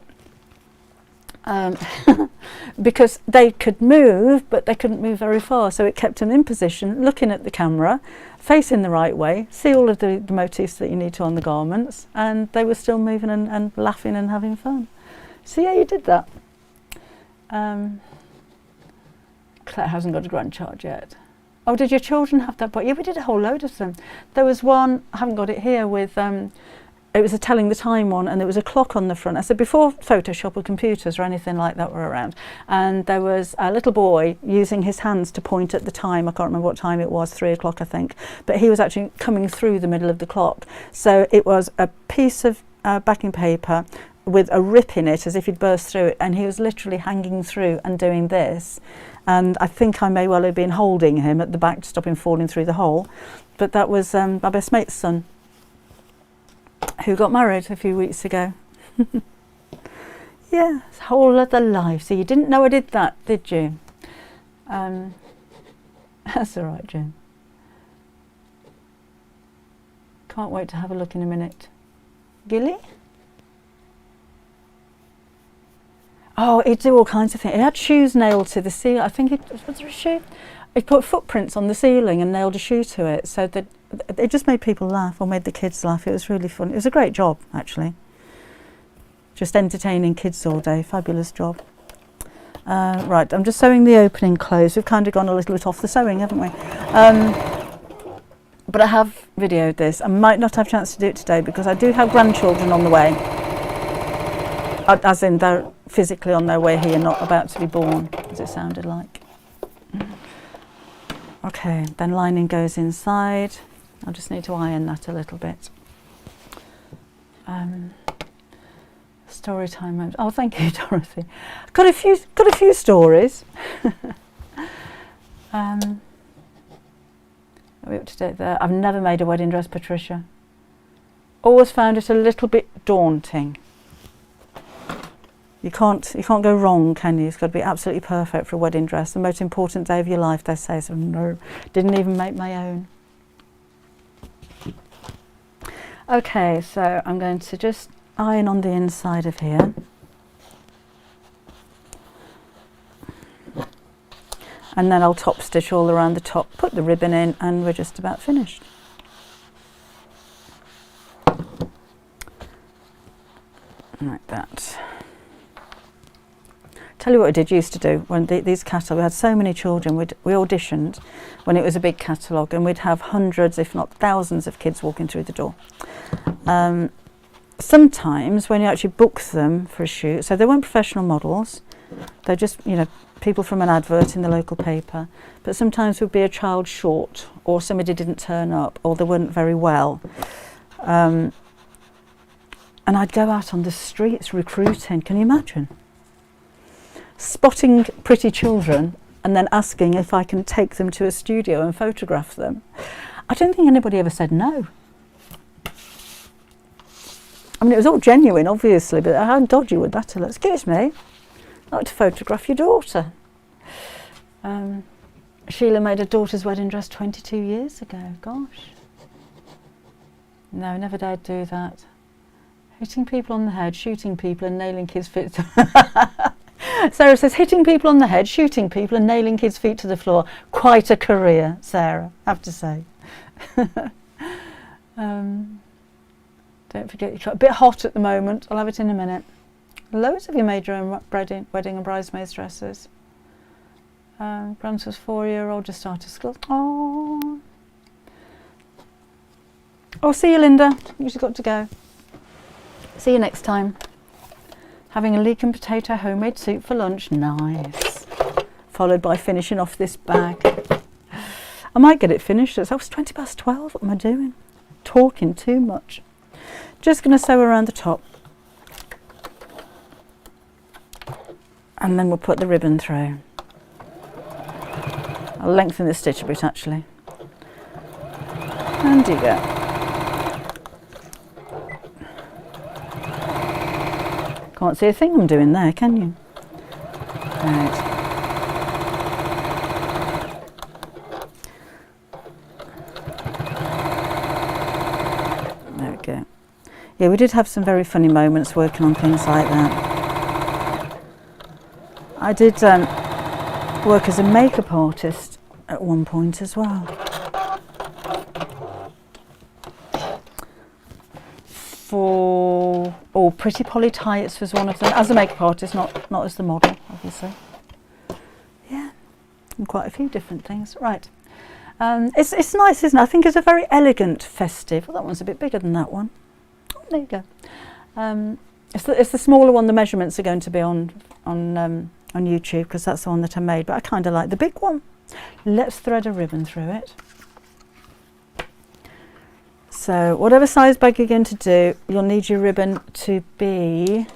Speaker 1: Because they could move, but they couldn't move very far, so it kept them in position, looking at the camera, facing the right way, see all of the motifs that you need to on the garments, and they were still moving and laughing and having fun. So yeah, you did that. Claire hasn't got a grandchild yet. Oh, did your children have that? But yeah, we did a whole load of them. There was one, I haven't got it here, with it was a telling the time one, and there was a clock on the front. I said before Photoshop or computers or anything like that were around, and there was a little boy using his hands to point at the time. I can't remember what time it was, 3 o'clock I think, but he was actually coming through the middle of the clock. So it was a piece of backing paper with a rip in it as if he'd burst through it, and he was literally hanging through and doing this. And I think I may well have been holding him at the back to stop him falling through the hole. But that was my best mate's son, who got married a few weeks ago. Yeah, it's a whole other life. So you didn't know I did that, did you? That's all right, Jim. Can't wait to have a look in a minute. Gilly? Oh, he'd do all kinds of things. He had shoes nailed to the ceiling. I think was there a shoe? He put footprints on the ceiling and nailed a shoe to it, so that it just made people laugh, or made the kids laugh. It was really fun. It was a great job, actually. Just entertaining kids all day. Fabulous job. Right, I'm just sewing the opening close. We've kind of gone a little bit off the sewing, haven't we? But I have videoed this. I might not have a chance to do it today because I do have grandchildren on the way. As in, they're physically on their way here, not about to be born, as it sounded like. Okay, then lining goes inside. I just need to iron that a little bit. Story time moment. Oh, thank you, Dorothy. Got a few stories. Are we up to date there? I've never made a wedding dress, Patricia. Always found it a little bit daunting. You can't go wrong, can you? It's got to be absolutely perfect for a wedding dress. The most important day of your life, they say. So no, didn't even make my own. Okay, so I'm going to just iron on the inside of here. and then I'll top stitch all around the top, put the ribbon in, and we're just about finished. Like that. Tell you what I did used to do when these catalogues, we had so many children, we auditioned when it was a big catalogue, and we'd have hundreds if not thousands of kids walking through the door. Sometimes when you actually book them for a shoot, so they weren't professional models, they're just, you know, people from an advert in the local paper, but sometimes would be a child short, or somebody didn't turn up, or they weren't very well. And I'd go out on the streets recruiting, can you imagine? Spotting pretty children and then asking if I can take them to a studio and photograph them. I don't think anybody ever said no. I mean, it was all genuine, obviously, but how dodgy would that have looked? Excuse me, I'd like to photograph your daughter. Sheila made her daughter's wedding dress 22 years ago, gosh. No, never dared do that. Hitting people on the head, shooting people and nailing kids' feet. Sarah says, hitting people on the head, shooting people and nailing kids' feet to the floor. Quite a career, Sarah, I have to say. Don't forget, you're a bit hot at the moment. I'll have it in a minute. Loads of you made your own wedding and bridesmaids dresses. Frances' 4-year-old just started school. Oh, see you, Linda. You've got to go. See you next time. Having a leek and potato homemade soup for lunch. Nice. Followed by finishing off this bag. I might get it finished. It's 12:20. What am I doing? Talking too much. Just going to sew around the top. And then we'll put the ribbon through. I'll lengthen the stitch a bit actually. And you go. Can't see a thing I'm doing there, can you? Right. There we go. Yeah, we did have some very funny moments working on things like that. I did work as a makeup artist at one point as well. Pretty Polly Tights was one of them, as a makeup artist, not as the model, obviously. Yeah, and quite a few different things. Right, it's nice, isn't it? I think it's a very elegant, festive. Well, that one's a bit bigger than that one. Oh, there you go. It's the smaller one. The measurements are going to be on YouTube because that's the one that I made. But I kind of like the big one. Let's thread a ribbon through it. So whatever size bag you're going to do, you'll need your ribbon to be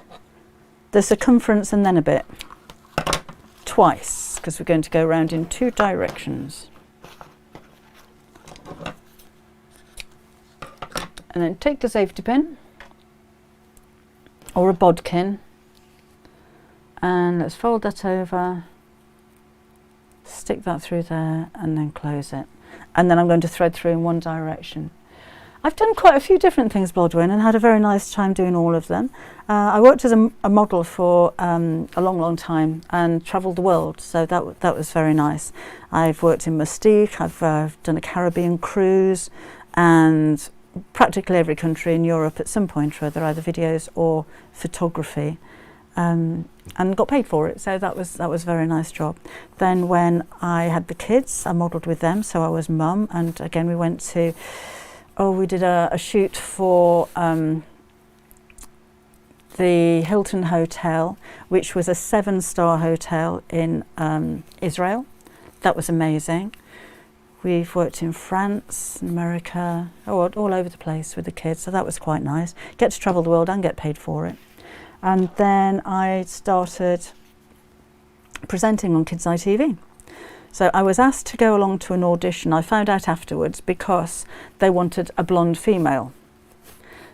Speaker 1: the circumference and then a bit. Twice, because we're going to go around in 2 directions. And then take the safety pin or a bodkin and let's fold that over, stick that through there and then close it. And then I'm going to thread through in 1 direction. I've done quite a few different things, Blodwyn, and had a very nice time doing all of them. I worked as a model for a long time and travelled the world, so that was very nice. I've worked in Mustique, I've done a Caribbean cruise, and practically every country in Europe at some point or other, either videos or photography, and got paid for it, so that was a very nice job. Then when I had the kids, I modelled with them, so I was mum, and again we went to we did a shoot for the Hilton Hotel, which was a 7-star hotel in Israel. That was amazing. We've worked in France, America, all over the place with the kids, so that was quite nice. Get to travel the world and get paid for it. And then I started presenting on Kids Eye TV. So I was asked to go along to an audition. I found out afterwards because they wanted a blonde female.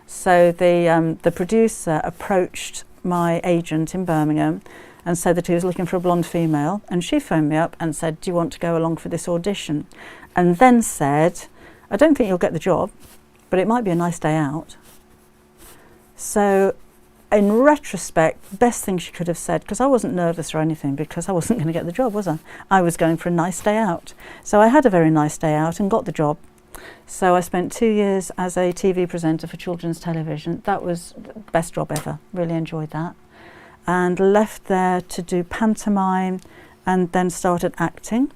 Speaker 1: So the producer approached my agent in Birmingham and said that he was looking for a blonde female, and she phoned me up and said, do you want to go along for this audition? And then said, I don't think you'll get the job, but it might be a nice day out. So in retrospect, the best thing she could have said, because I wasn't nervous or anything, because I wasn't going to get the job, was I? I was going for a nice day out. So I had a very nice day out and got the job. So I spent 2 years as a TV presenter for children's television. That was the best job ever. Really enjoyed that. And left there to do pantomime and then started acting.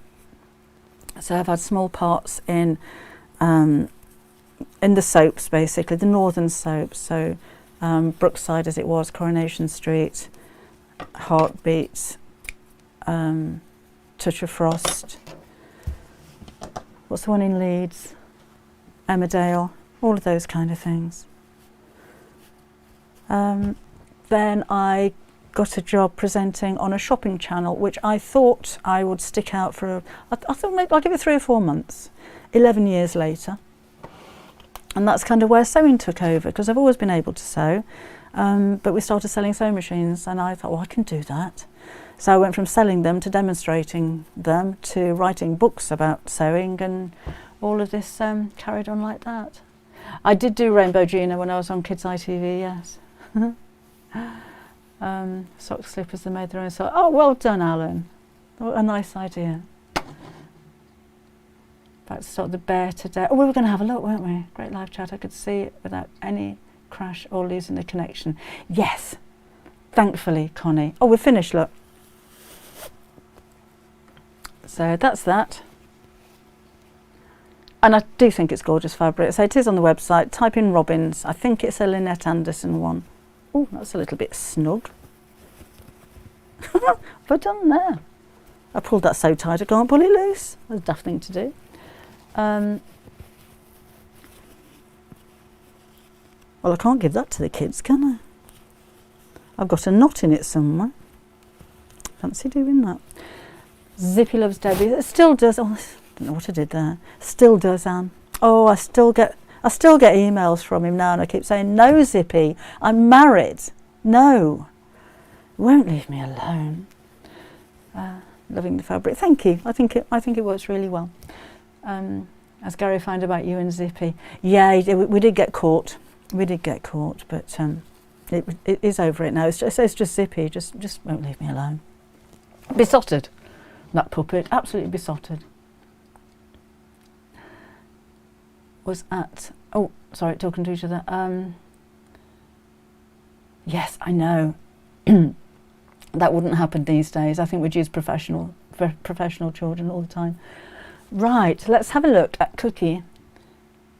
Speaker 1: So I've had small parts in the soaps, basically, the northern soaps. So Brookside, as it was, Coronation Street, Heartbeat, Touch of Frost. What's the one in Leeds? Emmerdale, all of those kind of things. Then I got a job presenting on a shopping channel, which I thought I would stick out for, I thought maybe I'll give it 3 or 4 months, 11 years later. And that's kind of where sewing took over, because I've always been able to sew, but we started selling sewing machines, and I thought, well, I can do that. So I went from selling them to demonstrating them to writing books about sewing, and all of this carried on like that. I did do Rainbow Gina when I was on Kids ITV, yes. Sock slippers, they made their own sock. Oh, well done, Alan. What a nice idea. About to start the bear today. Oh, we were going to have a look, weren't we? Great live chat. I could see it without any crash or losing the connection. Yes, thankfully, Connie. Oh, we're finished, look. So that's that. And I do think it's gorgeous fabric. So it is on the website. Type in Robins. I think it's a Lynette Anderson one. Oh, that's a little bit snug. What have I done there? I pulled that so tight I can't pull it loose. That's a daft thing to do. Well, I can't give that to the kids, can I? I've got a knot in it somewhere. Fancy doing that. Zippy loves Debbie. It still does. Oh, I don't know what I did there. Still does, Anne. Oh, I still get emails from him now, and I keep saying, no, Zippy, I'm married. No. Won't leave me alone. Loving the fabric. Thank you. I think it works really well. As Gary found about you and Zippy. Yeah, we did get caught. We did get caught, but it is over it now. It's just Zippy. Just won't leave me alone. Besotted. That puppet. Absolutely besotted. Was at, oh, sorry, talking to each other. Yes, I know. That wouldn't happen these days. I think we'd use professional children all the time. Right, let's have a look at Cookie.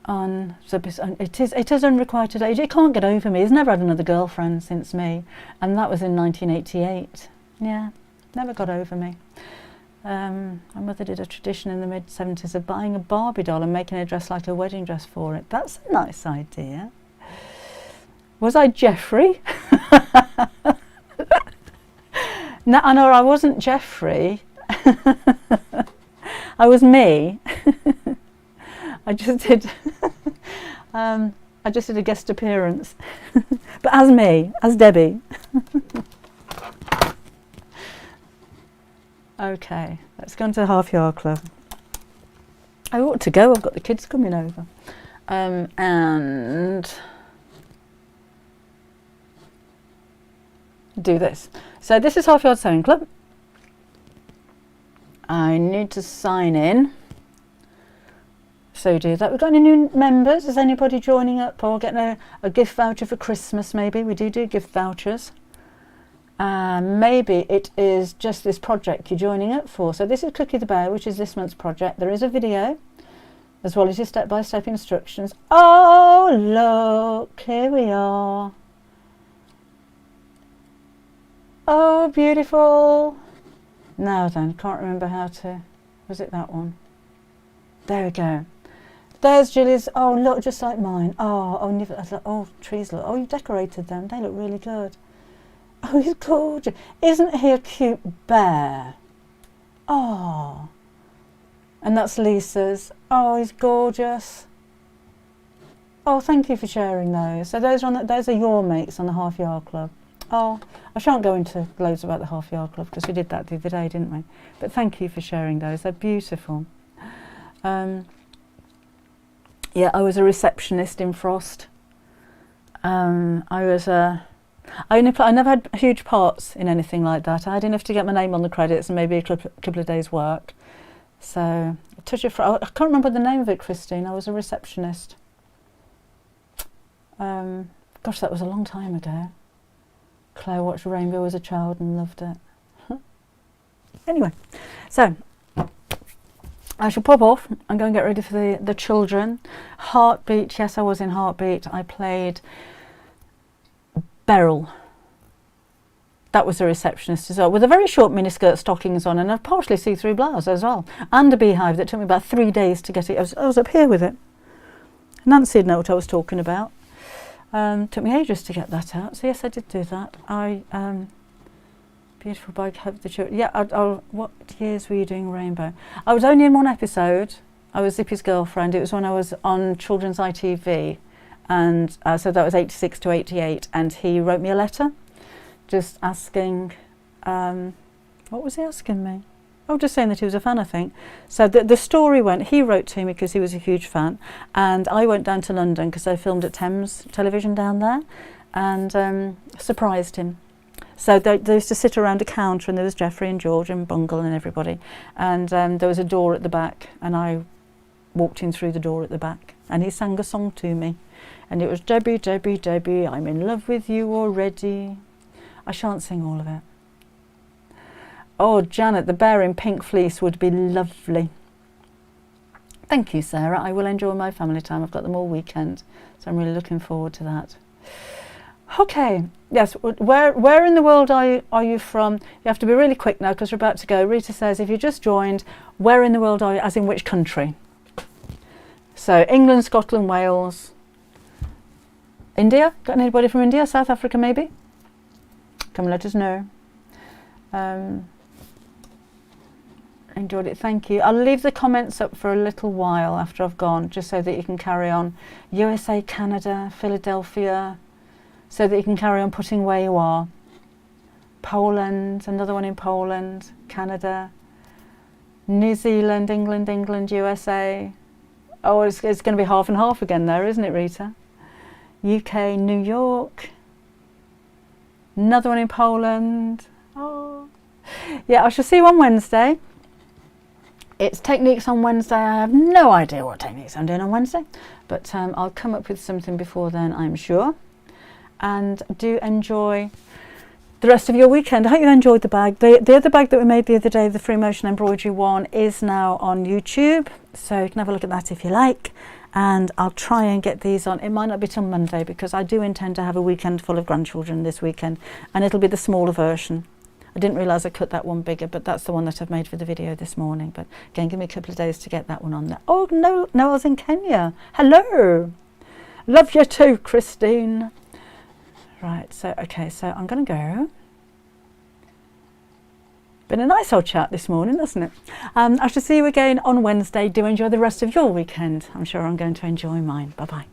Speaker 1: It is unrequited today. It can't get over me. He's never had another girlfriend since me, and that was in 1988. Yeah, never got over me. My mother did a tradition in the mid-70s of buying a Barbie doll and making her dress like a wedding dress for it. That's a nice idea. Was I Jeffrey? No, I wasn't Jeffrey. I was me. I just did a guest appearance. But as me, as Debbie. Okay, let's go into the Half Yard Club. I ought to go, I've got the kids coming over. And do this. So this is Half Yard Sewing Club. I need to sign in. So do that. We've got any new members? Is anybody joining up or getting a gift voucher for Christmas maybe? We do gift vouchers. Maybe it is just this project you're joining up for. So this is Cookie the Bear, which is this month's project. There is a video as well as your step-by-step instructions. Oh, look, here we are. Oh, beautiful. Now then, can't remember how to, was it that one? There we go. There's Julie's. Oh, look, just like mine. Oh, trees look. Oh, you've decorated them. They look really good. Oh, he's gorgeous. Isn't he a cute bear? Oh. And that's Lisa's. Oh, he's gorgeous. Oh, thank you for sharing those. So those are your mates on the Half Yard Club. Oh, I shan't go into loads about the Half Yard Club because we did that the other day, didn't we? But thank you for sharing those. They're beautiful. Yeah, I was a receptionist in Frost. I was I never had huge parts in anything like that. I had enough to get my name on the credits and maybe a couple of days' work. So, I can't remember the name of it, Christine. I was a receptionist. Gosh, that was a long time ago. Claire watched Rainbow as a child and loved it. Anyway, so I shall pop off and go and get ready for the children. Heartbeat, yes, I was in Heartbeat. I played Beryl. That was a receptionist as well, with a very short miniskirt, stockings on, and a partially see-through blouse as well, and a beehive that took me about 3 days to get it. I was up here with it. Nancy'd know what I was talking about. Took me ages to get that out. So yes, I did do that. Beautiful bike, hope the children. Yeah, what years were you doing Rainbow? I was only in one episode. I was Zippy's girlfriend. It was when I was on Children's ITV, and so that was 86 to 88. And he wrote me a letter, just asking, what was he asking me? Oh, just saying that he was a fan, I think. So the story went, he wrote to me because he was a huge fan, and I went down to London because I filmed at Thames Television down there, and surprised him. So they used to sit around a counter, and there was Jeffrey and George and Bungle and everybody, and there was a door at the back, and I walked in through the door at the back, and he sang a song to me, and it was Debbie, Debbie, Debbie, I'm in love with you already. I shan't sing all of it. Oh, Janet, the bear in pink fleece would be lovely. Thank you, Sarah. I will enjoy my family time. I've got them all weekend, so I'm really looking forward to that. Okay, yes, where in the world are you from? You have to be really quick now because we're about to go. Rita says, if you just joined, where in the world are you, as in which country? So, England, Scotland, Wales, India? Got anybody from India? South Africa, maybe? Come let us know. Enjoyed it, thank you. I'll leave the comments up for a little while after I've gone, just so that you can carry on. USA, Canada, Philadelphia, so that you can carry on putting where you are. Poland, another one in Poland, Canada, New Zealand, England, USA. Oh, it's going to be half and half again there, isn't it, Rita? UK, New York, another one in Poland. Oh, yeah, I shall see you on Wednesday. It's Techniques on Wednesday. I have no idea what techniques I'm doing on Wednesday, but I'll come up with something before then, I'm sure. And do enjoy the rest of your weekend. I hope you enjoyed the bag. The other bag that we made the other day, the free motion embroidery one, is now on YouTube, so you can have a look at that if you like. And I'll try and get these on. It might not be till Monday because I do intend to have a weekend full of grandchildren this weekend, and it'll be the smaller version. I didn't realise I cut that one bigger, but that's the one that I've made for the video this morning. But again, give me a couple of days to get that one on there. Oh, no, Noel's in Kenya. Hello. Love you too, Christine. Right, so, okay, so I'm going to go. Been a nice old chat this morning, hasn't it? I shall see you again on Wednesday. Do enjoy the rest of your weekend. I'm sure I'm going to enjoy mine. Bye-bye.